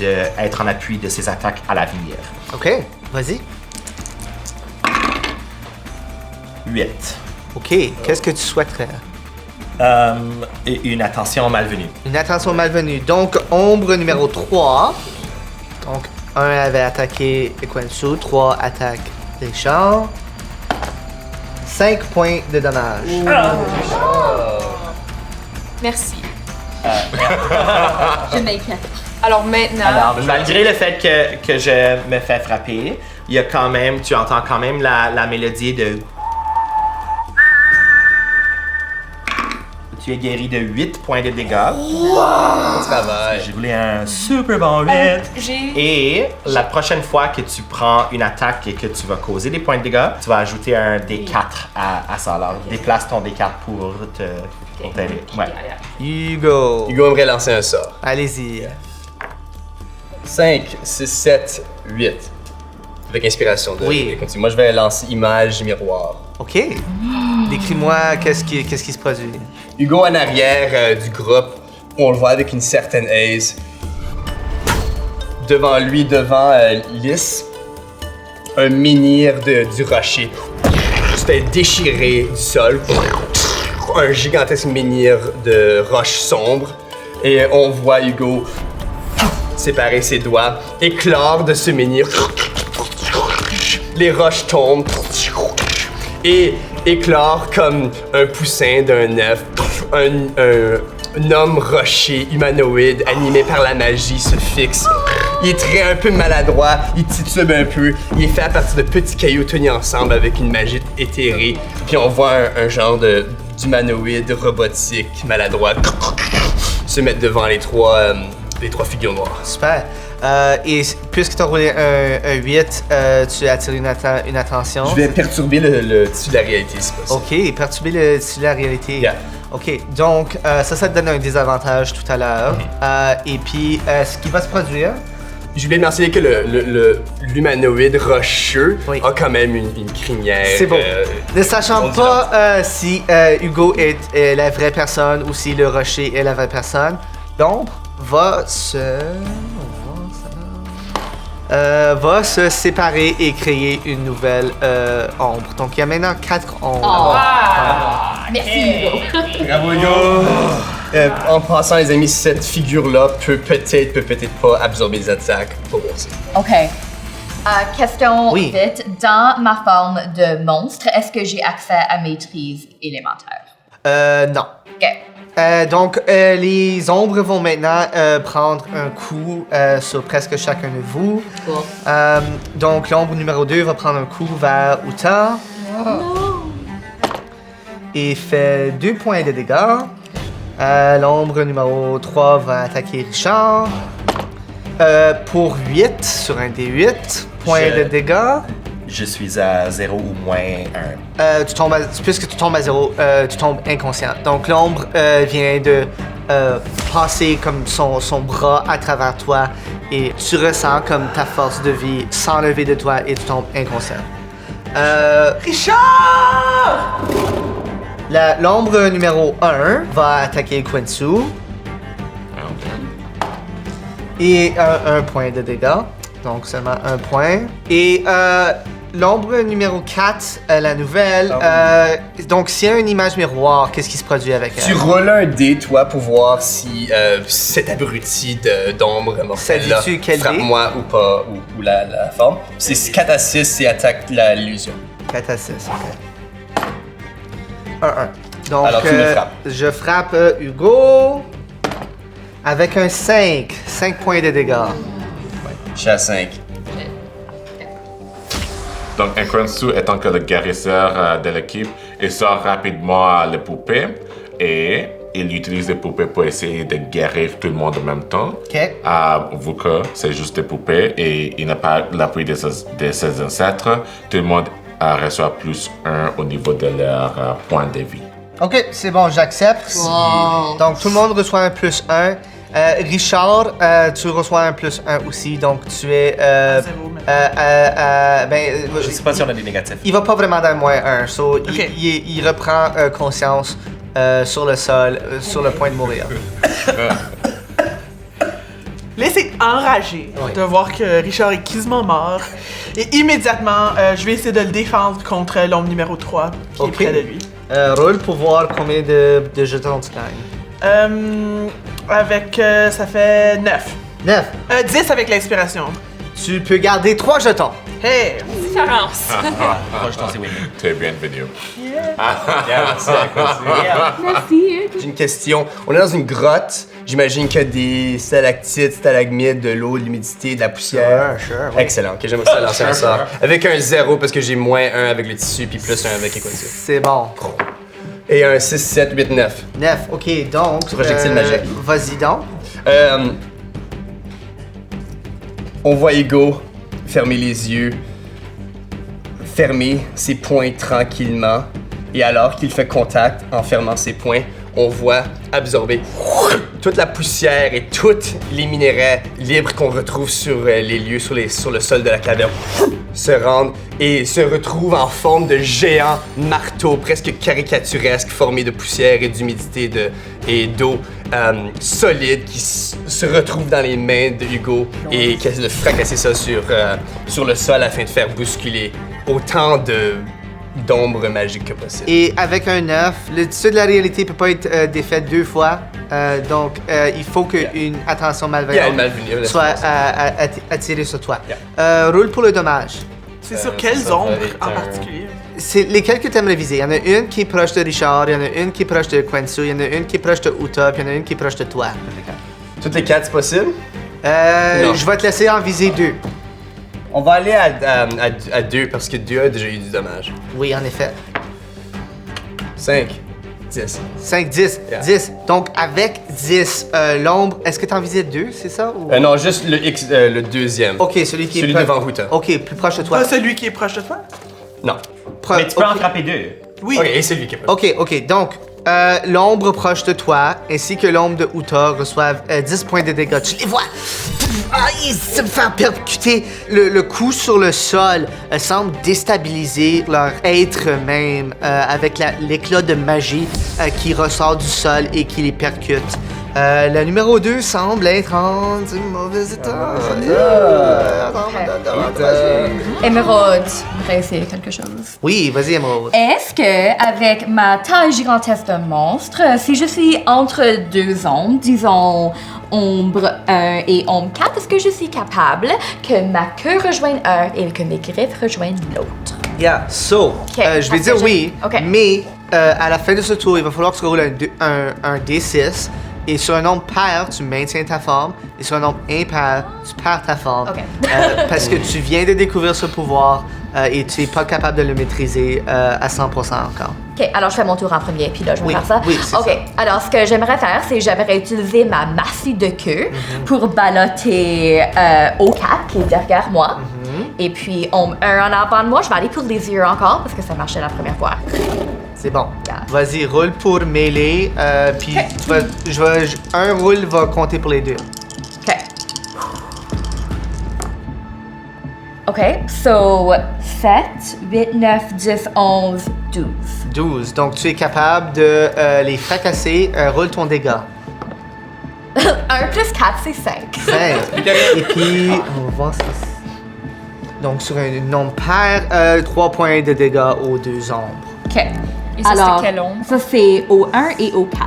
d'être en appui de ses attaques à l'avenir. OK, vas-y. 8. OK, qu'est-ce que tu souhaiterais? Et une attention malvenue. Une attention malvenue. Donc, ombre numéro 3. Donc, 1 avait attaqué Ekwensu, 3 attaque Richard. 5 points de dommage. Merci. Je m'inquiète. Alors maintenant, Alors, malgré le fait que je me fais frapper, il y a quand même, tu entends quand même la mélodie de... Tu es guéri de 8 points de dégâts. Bon travail. J'ai roulé un super bon 8. Et la prochaine fois que tu prends une attaque et que tu vas causer des points de dégâts, tu vas ajouter un D4 à ça. Alors, déplace ton D4 pour t'aider. Ouais. Hugo. Hugo aimerait lancer un sort. Allez-y. 5, 6, 7, 8. Avec inspiration de. Oui. Continue. Moi, je vais lancer image miroir. OK. Décris-moi qu'est-ce qui se produit. Hugo en arrière du groupe, on le voit avec une certaine aise. Devant lui, devant Lys, un menhir du rocher se fait déchirer du sol. Un gigantesque menhir de roches sombres. Et on voit Hugo séparer ses doigts, éclore de ce menhir. Les roches tombent et éclore comme un poussin d'un œuf. Un homme rocher, humanoïde, animé par la magie, se fixe. Il est très un peu maladroit, il titube un peu. Il est fait à partir de petits cailloux tenus ensemble avec une magie éthérée. Puis on voit un genre d'humanoïde robotique maladroit se mettre devant les trois figures noires. Super. Et puisque tu as roulé un 8, tu attires une attention. Je vais perturber le tissu de la réalité, si possible. OK, perturber le tissu de la réalité. Yeah. OK, donc ça te donne un désavantage tout à l'heure. Et puis, ce qui va se produire... J'ai oublié de mentionner que l'humanoïde rocheux Oui. a quand même une crinière. C'est bon. Ne sachant on pas si Hugo est la vraie personne ou si le rocher est la vraie personne, l'ombre va se séparer et créer une nouvelle ombre. Donc, il y a maintenant 4 ombres. Merci, Hugo. Bravo, Hugo! En passant, les amis, cette figure-là peut peut-être pas absorber les attaques. Pas voir ça. OK. Question Oui. vite. Dans ma forme de monstre, est-ce que j'ai accès à maîtrise élémentaire? Non. OK. Donc, les ombres vont maintenant prendre un coup sur presque chacun de vous. Cool. Donc, l'ombre numéro 2 va prendre un coup vers Uta. Il fait 2 points de dégâts. L'ombre numéro 3 va attaquer Richard. Pour 8 sur un D8 points de dégâts. Je suis à 0 ou moins 1. Puisque tu tombes à 0, tu tombes inconscient. Donc l'ombre vient de passer comme son bras à travers toi et tu ressens comme ta force de vie s'enlever de toi et tu tombes inconscient. Richard! L'ombre numéro 1 va attaquer Quincy. Et un point de dégâts. Donc seulement un point. Et l'ombre numéro 4, la nouvelle. Donc s'il y a une image miroir, qu'est-ce qui se produit avec elle? Tu roules un dé, toi, pour voir si cet abruti d'ombre mortelle Ça dit-tu quel frappe dé? moi ou pas, ou la forme. C'est 4 à 6 et attaque l'illusion. 4 à 6, ok. 1-1. Donc, Alors, tu me frappes. je frappe Hugo avec un 5. 5 points de dégâts. Je suis à 5. Donc, Quincy étant que le guérisseur de l'équipe, il sort rapidement les poupées et il utilise les poupées pour essayer de guérir tout le monde en même temps. Ok. Vu que c'est juste des poupées et il n'a pas l'appui de ses ancêtres, tout le monde reçoit plus 1 au niveau de leur point de vie. Ok, c'est bon, j'accepte. Wow. Donc, tout le monde reçoit un plus 1. Richard, tu reçois un plus 1 aussi, donc tu es. Zéro, maintenant. Je sais pas si on a des négatifs. Il va pas vraiment dans moins 1, so Ok. il reprend conscience sur le sol, sur le point de mourir. Là, c'est enragé de voir que Richard est quasiment mort. Et immédiatement, je vais essayer de le défendre contre l'ombre numéro 3 qui Ok. est près de lui. Roule pour voir combien de jetons tu gagnes. Ça fait 9. 9. 10 avec l'inspiration. Tu peux garder 3 jetons. Hey! Différence. Moi, je t'en sais oui. Tu es bienvenu. J'ai une question. On est dans une grotte. J'imagine qu'il y a des stalactites, stalagmites, de l'eau, de l'humidité, de la poussière. Sure. Excellent. Ok, j'aimerais ça lancer un sort. Avec un 0 parce que j'ai moins 1 avec le tissu, puis plus 1 avec Equincy. C'est bon. Et un 6, 7, 8, 9. 9. Ok, donc. Projectile magique. Vas-y donc. On voit Hugo fermer les yeux, fermer ses poings tranquillement. Et alors qu'il fait contact en fermant ses poings, on voit absorber toute la poussière et tous les minéraux libres qu'on retrouve sur les lieux, sur le sol de la caverne, se rendent et se retrouvent en forme de géants marteaux presque caricaturesques formés de poussière et d'humidité et d'eau solide qui se retrouvent dans les mains de Hugo et qui essaie de fracasser ça sur le sol afin de faire bousculer autant d'ombres magiques que possible. Et avec un 9, le tissu de la réalité peut pas être défait 2 fois. Donc, il faut qu'une attention Il y a une malveillante malvenue. soit attirée sur toi. Roule pour le dommage. C'est sur quelles ça ombres va être en un- particulier? C'est lesquels que tu aimerais viser. Il y en a une qui est proche de Richard, il y en a une qui est proche de Quincy, il y en a une qui est proche de Uta, puis il y en a une qui est proche de toi. Toutes les 4, c'est possible? Non. Je vais te laisser en viser 2. On va aller à 2 parce que 2 a déjà eu du dommage. Oui, en effet. 5, 10. 5, 10. Yeah. 10. Donc, avec 10, l'ombre, est-ce que tu en visais 2, c'est ça? Ou... Non, juste le deuxième. Ok, celui qui Celui est devant Huta. Ok, plus proche de toi. Pas celui qui est proche de toi? Non. Mais tu peux en Ok. frapper 2. Oui. Ok, et c'est lui qui est pas. Ok. Donc, l'ombre proche de toi ainsi que l'ombre de Uta reçoivent 10 points de dégâts. Tu les vois se faire percuter. Le coup sur le sol semble déstabiliser leur être même avec l'éclat de magie qui ressort du sol et qui les percute. Le numéro 2 semble être en mauvais état. Émeraude, j'aimerais essayer quelque chose. Oui, vas-y, Emerald. Est-ce que, avec ma taille gigantesque de monstre, si je suis entre 2 ombres, disons ombre 1 et ombre 4, est-ce que je suis capable que ma queue rejoigne un et que mes griffes rejoignent l'autre? Yeah, so, Ok, je vais parce dire que oui, ok. mais à la fin de ce tour, il va falloir que tu roules un D6 Et sur un nombre pair, tu maintiens ta forme. Et sur un nombre impair, tu perds ta forme. Ok. Parce que tu viens de découvrir ce pouvoir et tu n'es pas capable de le maîtriser à 100% encore. OK, alors je fais mon tour en premier, puis là, je vais Oui, faire ça. oui, c'est OK, ça. alors ce que j'aimerais faire, c'est j'aimerais utiliser ma massue de queue pour balloter O4, qui est derrière moi. Et puis, un en avant de moi, je vais aller pour les yeux encore, parce que ça marchait la première fois. C'est bon. Yeah. Vas-y, roule pour mêler. Puis Ok. un roule va compter pour les deux. OK. OK, so 7, 8, 9, 10, 11, 12. 12. Donc, tu es capable de les fracasser. Roule ton dégât. 1 plus 4, c'est 5. 5. Et puis, on va voir ça. Donc, sur un nombre pair, 3 points de dégâts aux deux ombres. OK. Et ça, Alors, c'était quel ombre? ça, c'est au 1 et au 4.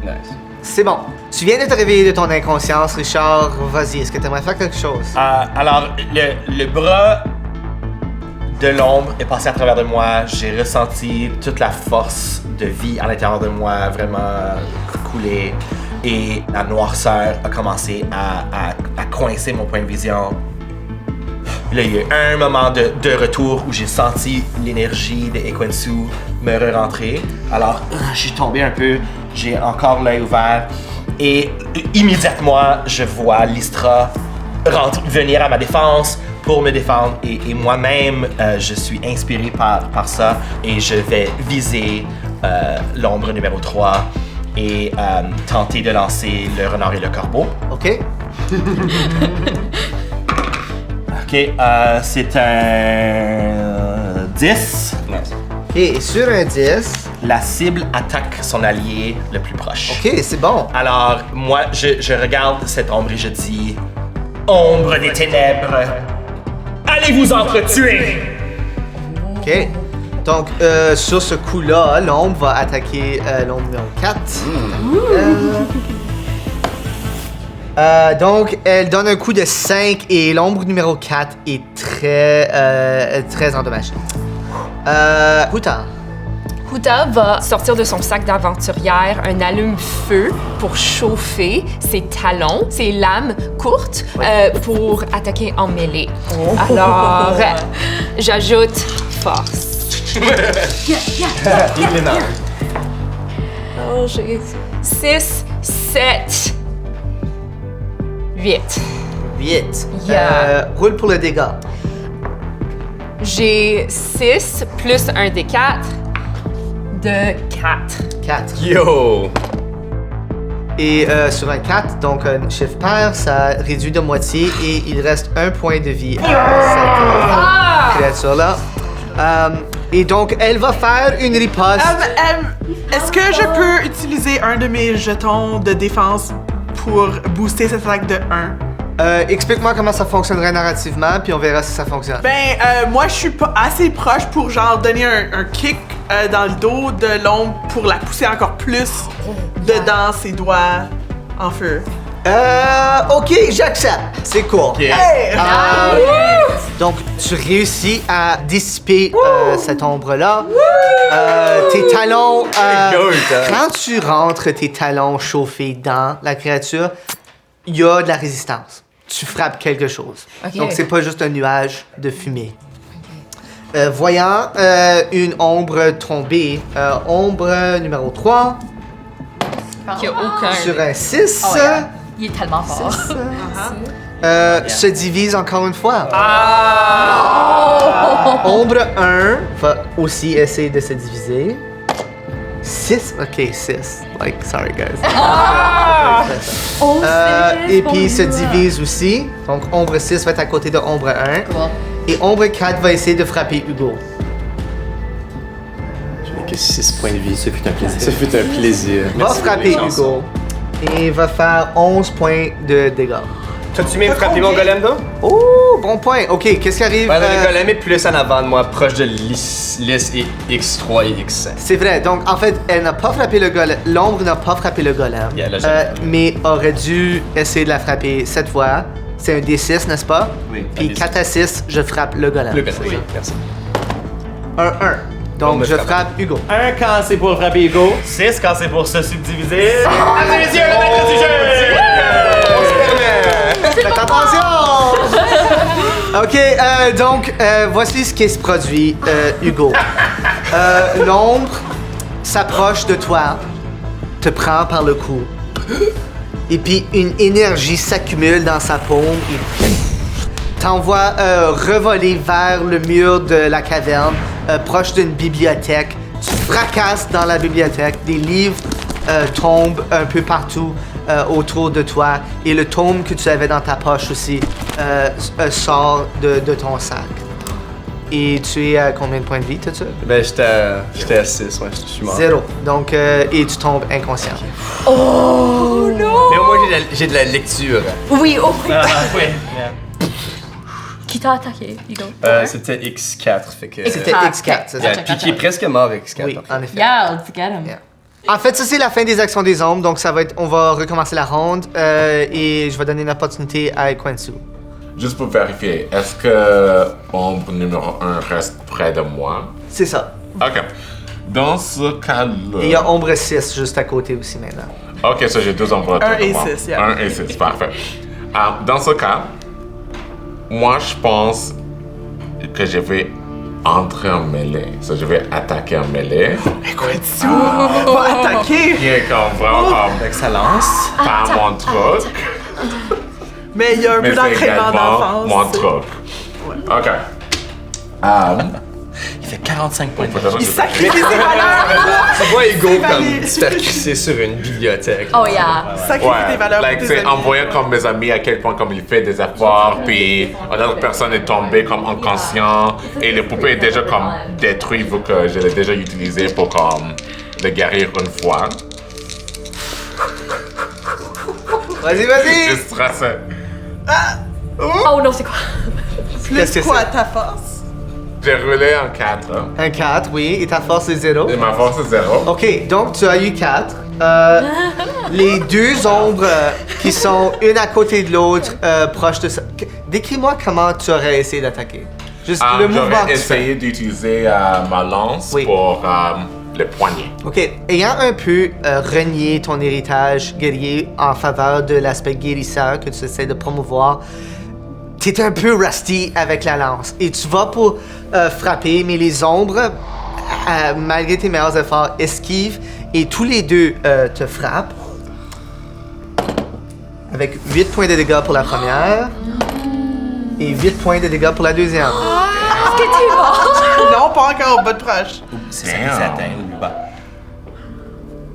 Nice. C'est bon. Tu viens de te réveiller de ton inconscience, Richard. Vas-y, est-ce que tu aimerais faire quelque chose? Alors, le bras de l'ombre est passé à travers de moi. J'ai ressenti toute la force de vie à l'intérieur de moi vraiment couler. Et la noirceur a commencé à coincer mon point de vision. Là, il y a eu un moment de retour où j'ai senti l'énergie de Ekwensu me re-rentrer. Alors, je suis tombé un peu, j'ai encore l'œil ouvert. Et immédiatement, je vois Lystra venir à ma défense pour me défendre. Et moi-même, je suis inspiré par ça. Et je vais viser l'ombre numéro 3 et tenter de lancer le renard et le corbeau. OK. Ok, c'est un 10. Nice. Et sur un 10. La cible attaque son allié le plus proche. OK, c'est bon. Alors, moi, je regarde cette ombre et je dis Ombre des ténèbres, allez vous entretuer! OK. Donc, sur ce coup-là, l'ombre va attaquer l'ombre numéro 4. Donc, elle donne un coup de 5 et l'ombre numéro 4 est très endommagée. Huta. Huta va sortir de son sac d'aventurière un allume-feu pour chauffer ses talons, ses lames courtes, pour attaquer en mêlée. Alors, j'ajoute force. Oh, j'ai 6, 7, 8. 8. Yeah. Roule pour le dégât. J'ai 6 plus un des 4 de 4. 4. Yo! Et sur un 4, donc un chiffre pair, ça réduit de moitié et il reste un point de vie à cette créature-là. Et donc, elle va faire une riposte. Est-ce que je peux utiliser un de mes jetons de défense pour booster cette attaque de 1? Explique-moi comment ça fonctionnerait narrativement, puis on verra si ça fonctionne. Moi, je suis pas assez proche pour, genre, donner un kick dans le dos de l'ombre pour la pousser encore plus dedans ses doigts en feu. OK, j'accepte. C'est cool. Hey! Donc, tu réussis à dissiper cette ombre-là. Tes talons... quand tu rentres tes talons chauffés dans la créature, il y a de la résistance. Tu frappes quelque chose. Ok. Donc, c'est pas juste un nuage de fumée. Voyant une ombre tomber, ombre numéro 3, Qui a aucun. sur un 6, Oh, yeah. Il est tellement fort. se divise encore une fois. Ombre 1 va aussi essayer de se diviser. 6? Ok, 6. Like, sorry guys. Et puis il se divise aussi. Donc ombre 6 va être à côté de ombre 1. Cool. Et ombre 4 va essayer de frapper Hugo. Je n'ai que 6 points de vie. Ce fut un plaisir. Ce fut un plaisir. Va Merci pour frapper les chansons. Hugo. Et va faire 11 points de dégâts. T'as-tu même frappé mon golem, là? Oh, bon point. Ok, qu'est-ce qui arrive? Le golem est plus en avant de moi, proche de Lys et X3 et X5. C'est vrai, donc en fait, elle n'a pas frappé le golem. L'ombre n'a pas frappé le golem. Yeah, là, j'ai- Mais aurait dû essayer de la frapper cette fois. C'est un D6, n'est-ce pas? Oui, un Puis D6. 4 à 6, je frappe le golem. Le golem, oui, merci. 1-1. Donc, me je frappe. frappe Hugo. 1 quand c'est pour frapper Hugo. 6 quand c'est pour se subdiviser. Mesdames et messieurs, le maître du jeu! On se permet! Faites attention! Ok, donc, voici ce qui se produit, Hugo. L'ombre s'approche de toi, te prend par le cou, et puis une énergie s'accumule dans sa paume et t'envoie revoler vers le mur de la caverne, proche d'une bibliothèque. Tu fracasses dans la bibliothèque, des livres tombent un peu partout autour de toi, et le tome que tu avais dans ta poche aussi sort de ton sac. Et tu es à combien de points de vie, tout ça? Ben, j'étais à 6, ouais, je suis mort. 0. Donc, et tu tombes inconscient. Oh non! Mais au moins, j'ai de la lecture. Oui, oh oui. Oui. Qui t'a attaqué, Hugo? C'était X4, fait que... C'était X4, c'est ça? Yeah, puis qui est presque mort, X4. Oui, en fait. en effet. Yeah, let's get him. Yeah. En fait, ça c'est la fin des actions des ombres, donc ça va être, on va recommencer la ronde et je vais donner une opportunité à Ekwensu. Juste pour vérifier, est-ce que ombre numéro 1 reste près de moi? C'est ça. Ok. Dans ce cas-là... Et il y a ombre 6 juste à côté aussi maintenant. Ok, ça j'ai 2 ombres autour 1 de et moi. 6, yeah. 1 et 6, parfait. Dans ce cas, moi je pense que je vais entrer en mêlée. So, je vais attaquer en mêlée. Ekwensu va attaquer! Qui est comme vraiment comme Excellence. pas mon truc, Mais il y a un mais peu c'est d'entraînement également d'enfance. mon truc. Ok. Il fait 45 points de vie. Il sacrifie ses valeurs! Tu vois Hugo C'est comme valide. se faire crisser sur une bibliothèque. Oh yeah. Sacrifie tes valeurs like, pour tes c'est amis. en voyant comme mes amis à quel point comme il fait des efforts, puis une autre personne est tombée comme inconscient, et le poupée est déjà comme détruit vu que je l'ai déjà utilisé pour comme le guérir une fois. Vas-y, vas-y! Je suis stressé. Oh non, c'est quoi? Qu'est-ce Plus que quoi, c'est? ta force? J'ai roulé en 4. Un 4, oui, et ta force est 0. Et ma force est 0. Ok, donc tu as eu 4. Les deux ombres qui sont une à côté de l'autre, proches de ça. Décris-moi comment tu aurais essayé d'attaquer. Juste le mouvement J'aurais que tu fais. essayé d'utiliser ma lance Oui. pour le poignet. Ok, ayant un peu renié ton héritage guerrier en faveur de l'aspect guérisseur que tu essaies de promouvoir, t'es un peu rusty avec la lance et tu vas pour frapper, mais les ombres, malgré tes meilleurs efforts, esquivent et tous les deux te frappent. Avec 8 points de dégâts pour la première et 8 points de dégâts pour la deuxième. Est-ce que t'es mort? Non, pas encore, pas de proche. C'est ça qui s'atteint, oublie pas.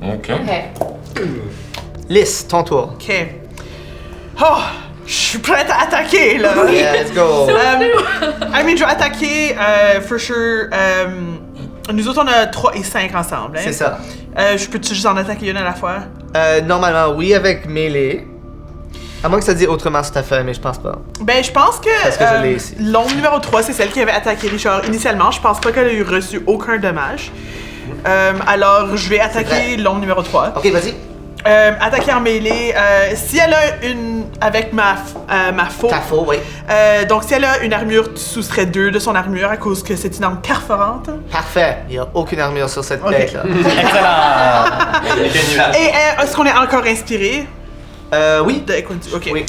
Ok. Lys, ton tour. Ok. Oh, je suis prête à attaquer, là. Yeah, let's go. Je vais attaquer, for sure. Nous autres, on a 3 et 5 ensemble. Hein? C'est ça. Je peux-tu juste en attaquer une à la fois? Normalement, oui, avec mêlée. À moins que ça dise autrement sur ta feuille, mais je pense pas. Ben, je pense que, Parce que je l'ai ici. l'ombre numéro 3, c'est celle qui avait attaqué Richard initialement. Je pense pas qu'elle a eu reçu aucun dommage. Alors, je vais attaquer l'ombre numéro 3. Ok, vas-y. Attaquer en mêlée. Si elle a une... Avec ma faux. Ta faux, oui. Donc, si elle a une armure, tu soustrais 2 de son armure à cause que c'est une arme perforante. Parfait. Il n'y a aucune armure sur cette Ok. bête-là. Excellent. Et est-ce qu'on est encore inspiré Oui. de Ekwensu? Ok. Oui.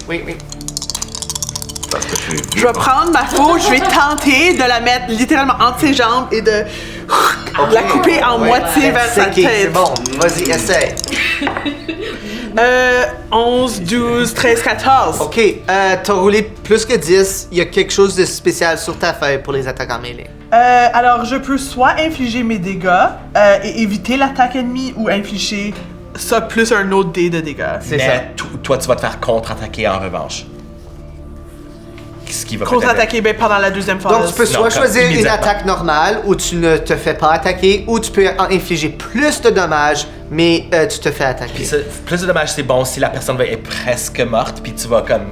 Parce que tu es Je vais prendre ma faux, je vais tenter de la mettre littéralement entre ses jambes et de la couper en moitié vers sa Ok, tête. c'est bon. Vas-y, essaie. 11, 12, 13, 14. Ok, t'as roulé plus que 10. Il y a quelque chose de spécial sur ta feuille pour les attaques en mêlée. Alors, je peux soit infliger mes dégâts et éviter l'attaque ennemie ou infliger ça plus un autre dé de dégâts. C'est ça. Mais toi, tu vas te faire contre-attaquer en revanche. Ce qui va Contre-attaquer pendant la deuxième phase. Donc, tu peux soit comme choisir une immédiatement. attaque normale où tu ne te fais pas attaquer, ou tu peux infliger plus de dommages, mais tu te fais attaquer. Puis ça, plus de dommages, c'est bon si la personne est presque morte, puis tu vas comme.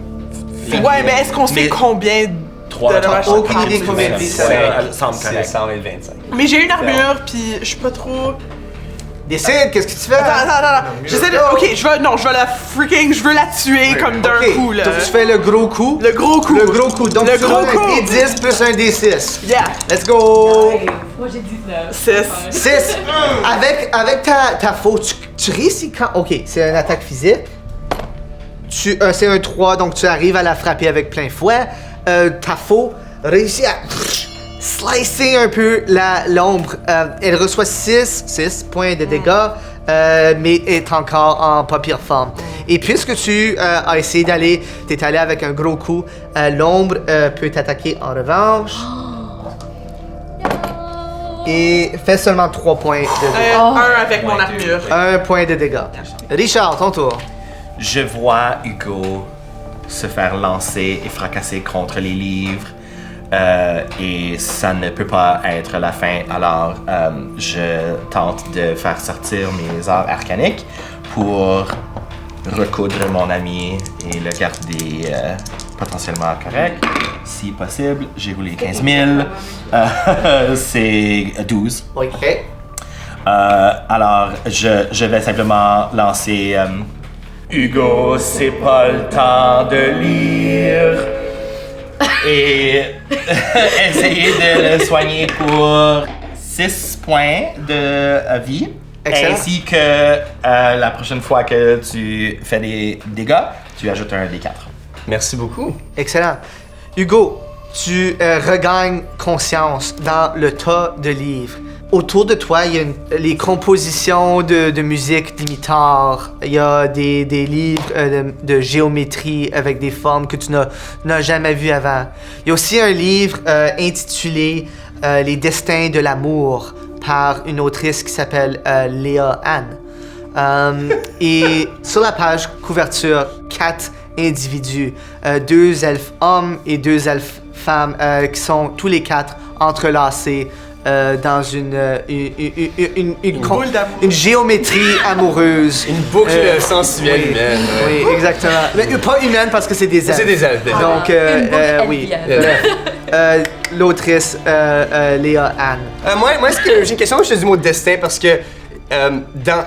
Ouais, mais est-ce qu'on sait Mais- combien 3 de dommages aucune ça idée prend? combien de vie ça Ouais, va. elle semble C'est correct. 125. Mais j'ai une armure, puis je suis pas trop... Décide, qu'est-ce que tu fais? Attends. J'essaie de. Ok, je veux la freaking. Je veux la tuer comme d'un Ok, coup, là. donc tu fais le gros coup. Le gros coup. Le gros coup. Donc Le tu gros roules coup. un D10 plus un D6. Yeah. Let's go! Moi, j'ai 19. 6. 6. Avec ta faute, tu réussis quand... Ok, c'est une attaque physique. C'est un 3, donc tu arrives à la frapper avec plein fouet. Ta faute réussit à slicer un peu l'ombre. Elle reçoit 6 points de dégâts, mais est encore en pas pire forme. Et puisque tu as essayé d'aller, t'es allé avec un gros coup, l'ombre peut t'attaquer en revanche. Et fait seulement 3 points de dégâts. Un avec mon armure. 1 point de dégâts. Richard, ton tour. Je vois Hugo se faire lancer et fracasser contre les livres. Et ça ne peut pas être la fin. Alors, je tente de faire sortir mes arts arcaniques pour recoudre mon ami et le garder potentiellement correct. Si possible, j'ai roulé 15 000. C'est 12. Ok. Alors, je vais simplement lancer Hugo, c'est pas le temps de lire. Et essayer de le soigner pour 6 points de vie. Excellent. Ainsi que la prochaine fois que tu fais des dégâts, tu ajoutes un D4. Merci beaucoup. Excellent. Hugo, tu regagnes conscience dans le tas de livres. Autour de toi, il y a les compositions de musique d'imitar. Il y a des livres de géométrie avec des formes que tu n'as jamais vues avant. Il y a aussi un livre intitulé Les destins de l'amour par une autrice qui s'appelle Léa Anne. Et sur la page couverture, 4 individus, 2 elfes hommes et 2 elfes femmes qui sont tous les 4 entrelacés dans une boule d'amour. une géométrie amoureuse. Une boucle sensuelle oui, humaine. Ouais. Oui, exactement. Mais pas humaine parce que c'est des elfes. C'est des elfes. Donc, Une boucle oui. elfienne. L'autrice Léa Anne. Moi, j'ai une question, je te dis le mot destin parce que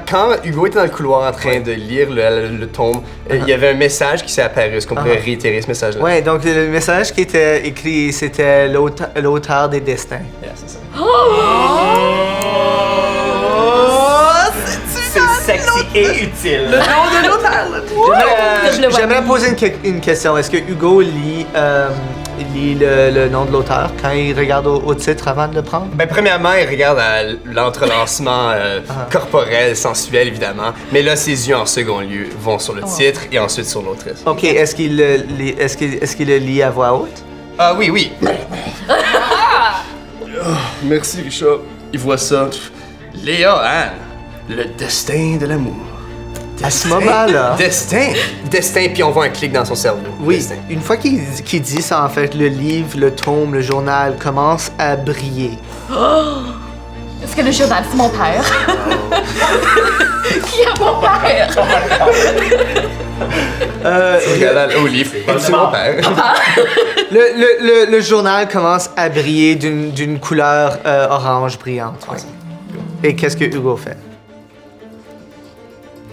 quand Hugo était dans le couloir en train de lire le tome, il y avait un message qui s'est apparu. Est-ce qu'on pourrait réitérer ce message-là? Ouais, donc le message qui était écrit, c'était l'auteur des destins. Yeah, c'est ça. C'est sexy et utile. Le nom de l'auteur, là. Je le vois. J'aimerais poser une question. Est-ce que Hugo lit le nom de l'auteur quand il regarde au titre avant de le prendre? Ben, premièrement, il regarde à l'entrelacement corporel, sensuel, évidemment. Mais là, ses yeux, en second lieu, vont sur le titre et ensuite sur l'autrice. Ok, est-ce qu'il le lit à voix haute? Ah oui. Merci, Richard. Il voit ça. Léa Anne, le destin de l'amour. À ce moment-là... Destin, puis on voit un clic dans son cerveau. Oui, Destin. une fois qu'il dit ça, en fait, le livre, le tome, le journal commence à briller. Est-ce que le journal, c'est mon père? Qui est mon père? Regarde au livre. C'est mon père. Le journal commence à briller d'une couleur orange brillante. Oui. Et qu'est-ce que Hugo fait?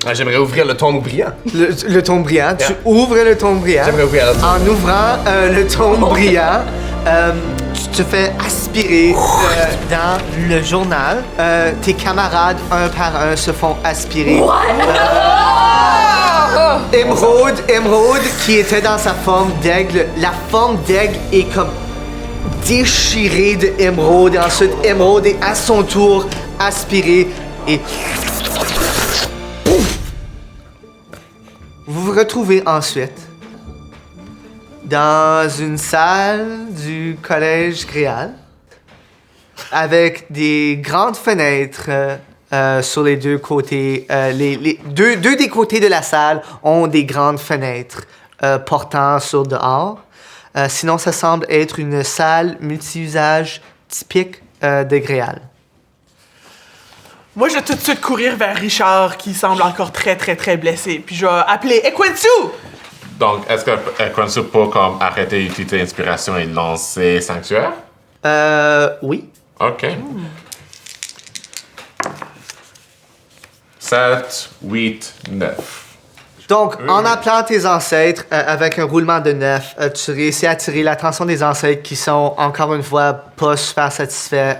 Ah, j'aimerais ouvrir le tome brillant. Le tome brillant. Tu Yeah. ouvres le tome brillant. J'aimerais ouvrir le tome. En ouvrant le tome brillant, tu te fais aspirer dans le journal. Tes camarades, un par un, se font aspirer. Émeraude, qui était dans sa forme d'aigle, la forme d'aigle est comme déchirée de Émeraude. Et ensuite, Émeraude est à son tour aspirée et... Vous vous retrouvez ensuite dans une salle du collège Gréal avec des grandes fenêtres sur les deux côtés. Les deux des côtés de la salle ont des grandes fenêtres portant sur dehors. Sinon, ça semble être une salle multi-usage typique de Gréal. Moi, je vais tout de suite courir vers Richard, qui semble encore très, très, très blessé. Puis je vais appeler Equensu! Donc, est-ce que Quansu peut comme arrêter d'utiliser inspiration et lancer sanctuaire? Oui. Ok. 7, 8, 9. Donc, en appelant tes ancêtres avec un roulement de 9, tu réussis à attirer l'attention des ancêtres qui sont, encore une fois, pas super satisfaits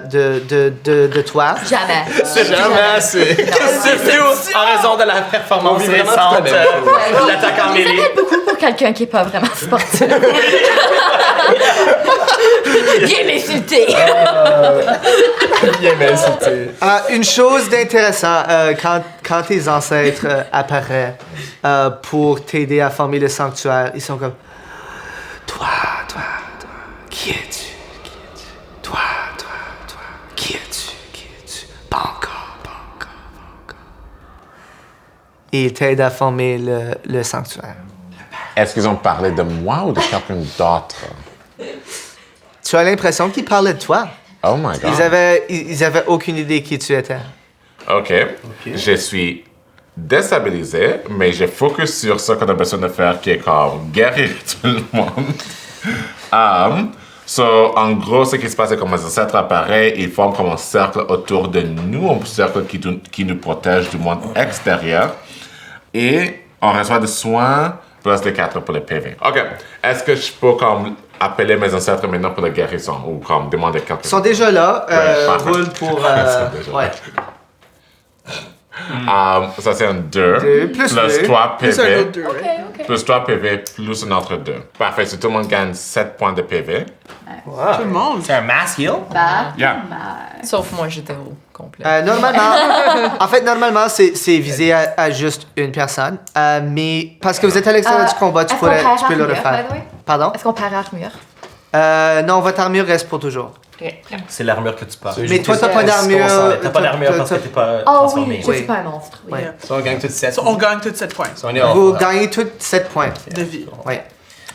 de toi. Jamais. Jamais assez. Surtout en raison de la performance Oui, vraiment, récente tu connais. de l'attaquant Ça mêlé. m'aide beaucoup pour quelqu'un qui est pas vraiment sportif. Viens m'insulter. Bien m'insulter. Une chose d'intéressant, quand tes ancêtres apparaissent pour t'aider à former le sanctuaire, ils sont comme Toi, qui es-tu? Toi, qui es-tu? Pas encore. Et ils t'aident à former le sanctuaire. Est-ce qu'ils ont parlé de moi ou de quelqu'un d'autre? Tu as l'impression qu'ils parlaient de toi. Oh my God. Ils avaient aucune idée qui tu étais. OK. Je suis déstabilisé, mais je focus sur ce qu'on a besoin de faire, qui est comme guérir tout le monde. En gros, ce qui se passe, c'est que mes ancêtres apparaissent, ils forment comme un cercle autour de nous, un cercle qui nous protège du monde extérieur. Et on reçoit des soins, plus de 4 pour le PV. OK. Est-ce que je peux comme appeler mes ancêtres maintenant pour la guérison ou comme demander quelque chose? Ils sont déjà là. parfait. Roule pour... Ils sont déjà ouais. Ça, c'est un 2. Plus plus deux. 3 C'est un PV. autre 2, right? OK. Plus 3 PV, plus un autre 2. Parfait. Si tout le monde gagne 7 points de PV. Tout le monde. C'est un mass heal? Yeah. Sauf moi, j'étais au complet. Normalement, c'est visé à juste une personne. Mais parce que vous êtes à l'extérieur du combat, tu est-ce qu'on perd peux le armure, refaire. by the way? Pardon? Est-ce qu'on perd armure? Non, votre armure reste pour toujours. C'est l'armure que tu portes. Mais toi, t'as pas d'armure. T'as pas d'armure parce que t'es pas Oh transformé. oui, je suis pas un monstre. Oui. Ouais. So, on gagne tout 7. On gagne tous 7 points On est hors. Vous gagnez tous 7 points. de vie. Oui.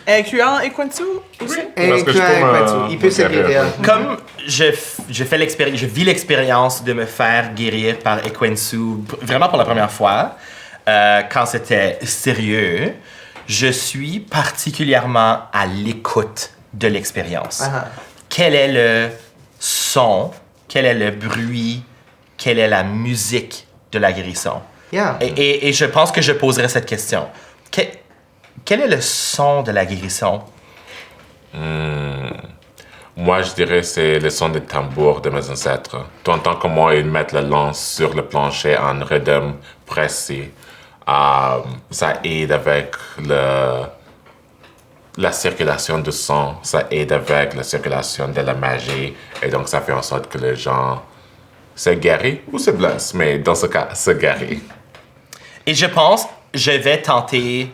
Incluant Equensu aussi? Parce que je peux Il peut se guérir. Comme je vis l'expérience de me faire guérir par Equensu vraiment pour la première fois, quand c'était sérieux, je suis particulièrement à l'écoute de l'expérience. Quel est le son, quel est le bruit, quelle est la musique de la guérison? Yeah. Et je pense que je poserai cette question. Quel est le son de la guérison? Moi, je dirais que c'est le son des tambours de mes ancêtres. Tu entends comment ils mettent la lance sur le plancher en rythme précis. Ça aide avec la circulation du sang, ça aide avec la circulation de la magie, et donc ça fait en sorte que les gens se guérissent ou se blessent, mais dans ce cas, se guérissent. Et je pense, je vais tenter,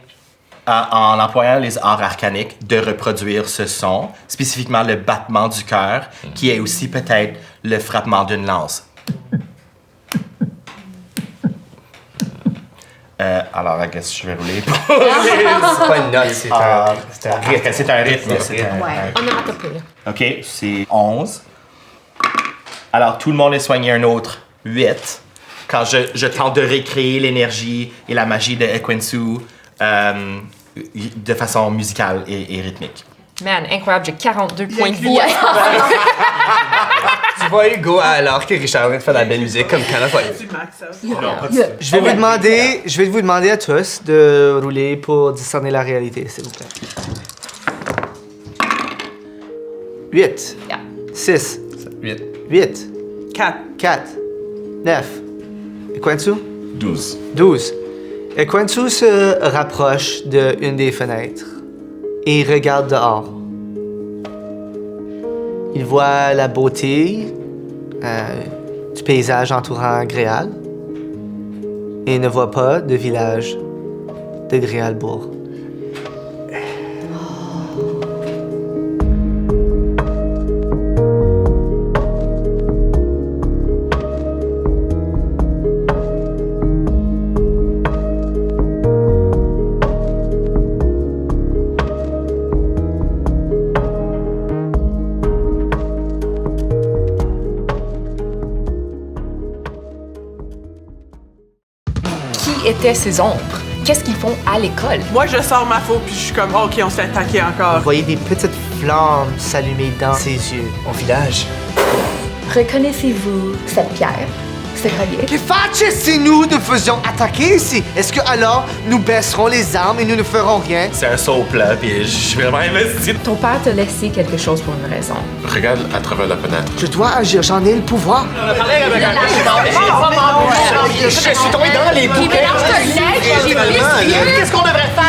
en employant les arts arcaniques, de reproduire ce son, spécifiquement le battement du cœur, qui est aussi peut-être le frappement d'une lance. Alors, I guess je vais rouler pour... C'est pas une note, c'est un rythme. C'est un rythme. On a rattrapé, là. OK, c'est 11. Alors, tout le monde est soigné un autre 8. Quand je tente de recréer l'énergie et la magie de Equensu de façon musicale et rythmique. Man, incroyable, j'ai 42 points de vie. Tu vois Hugo alors que Richard vient de faire de la belle musique comme quand la fois. Tu max out. Je vais vous demander à tous de rouler pour discerner la réalité, s'il vous plaît. 8. Yeah. 6. 8. 8. 4. 4. 9. Et Quentu? 12. 12. Et Quentu se rapproche d'une des fenêtres et il regarde dehors. Il voit la beauté du paysage entourant Gréal et ne voit pas de village de Gréalbourg. Qui étaient ces ombres? Qu'est-ce qu'ils font à l'école? Moi, je sors ma faux, puis je suis comme, OK, on se fait attaquer Vous encore. voyez des petites flammes s'allumer dans ses yeux. Mon village. Reconnaissez-vous cette pierre? C'est relié. Que fâche si nous nous faisions attaquer ici? Est-ce que alors nous baisserons les armes et nous ne ferons rien? C'est un saut plat, puis je suis vraiment investi. Ton père t'a laissé quelque chose pour une raison. Regarde à travers la fenêtre. Je dois agir, j'en ai le pouvoir. On a parlé avec un Je suis tombé dans les bouquets. mélange d'un nègre, j'ai vu. Qu'est-ce qu'on devrait faire?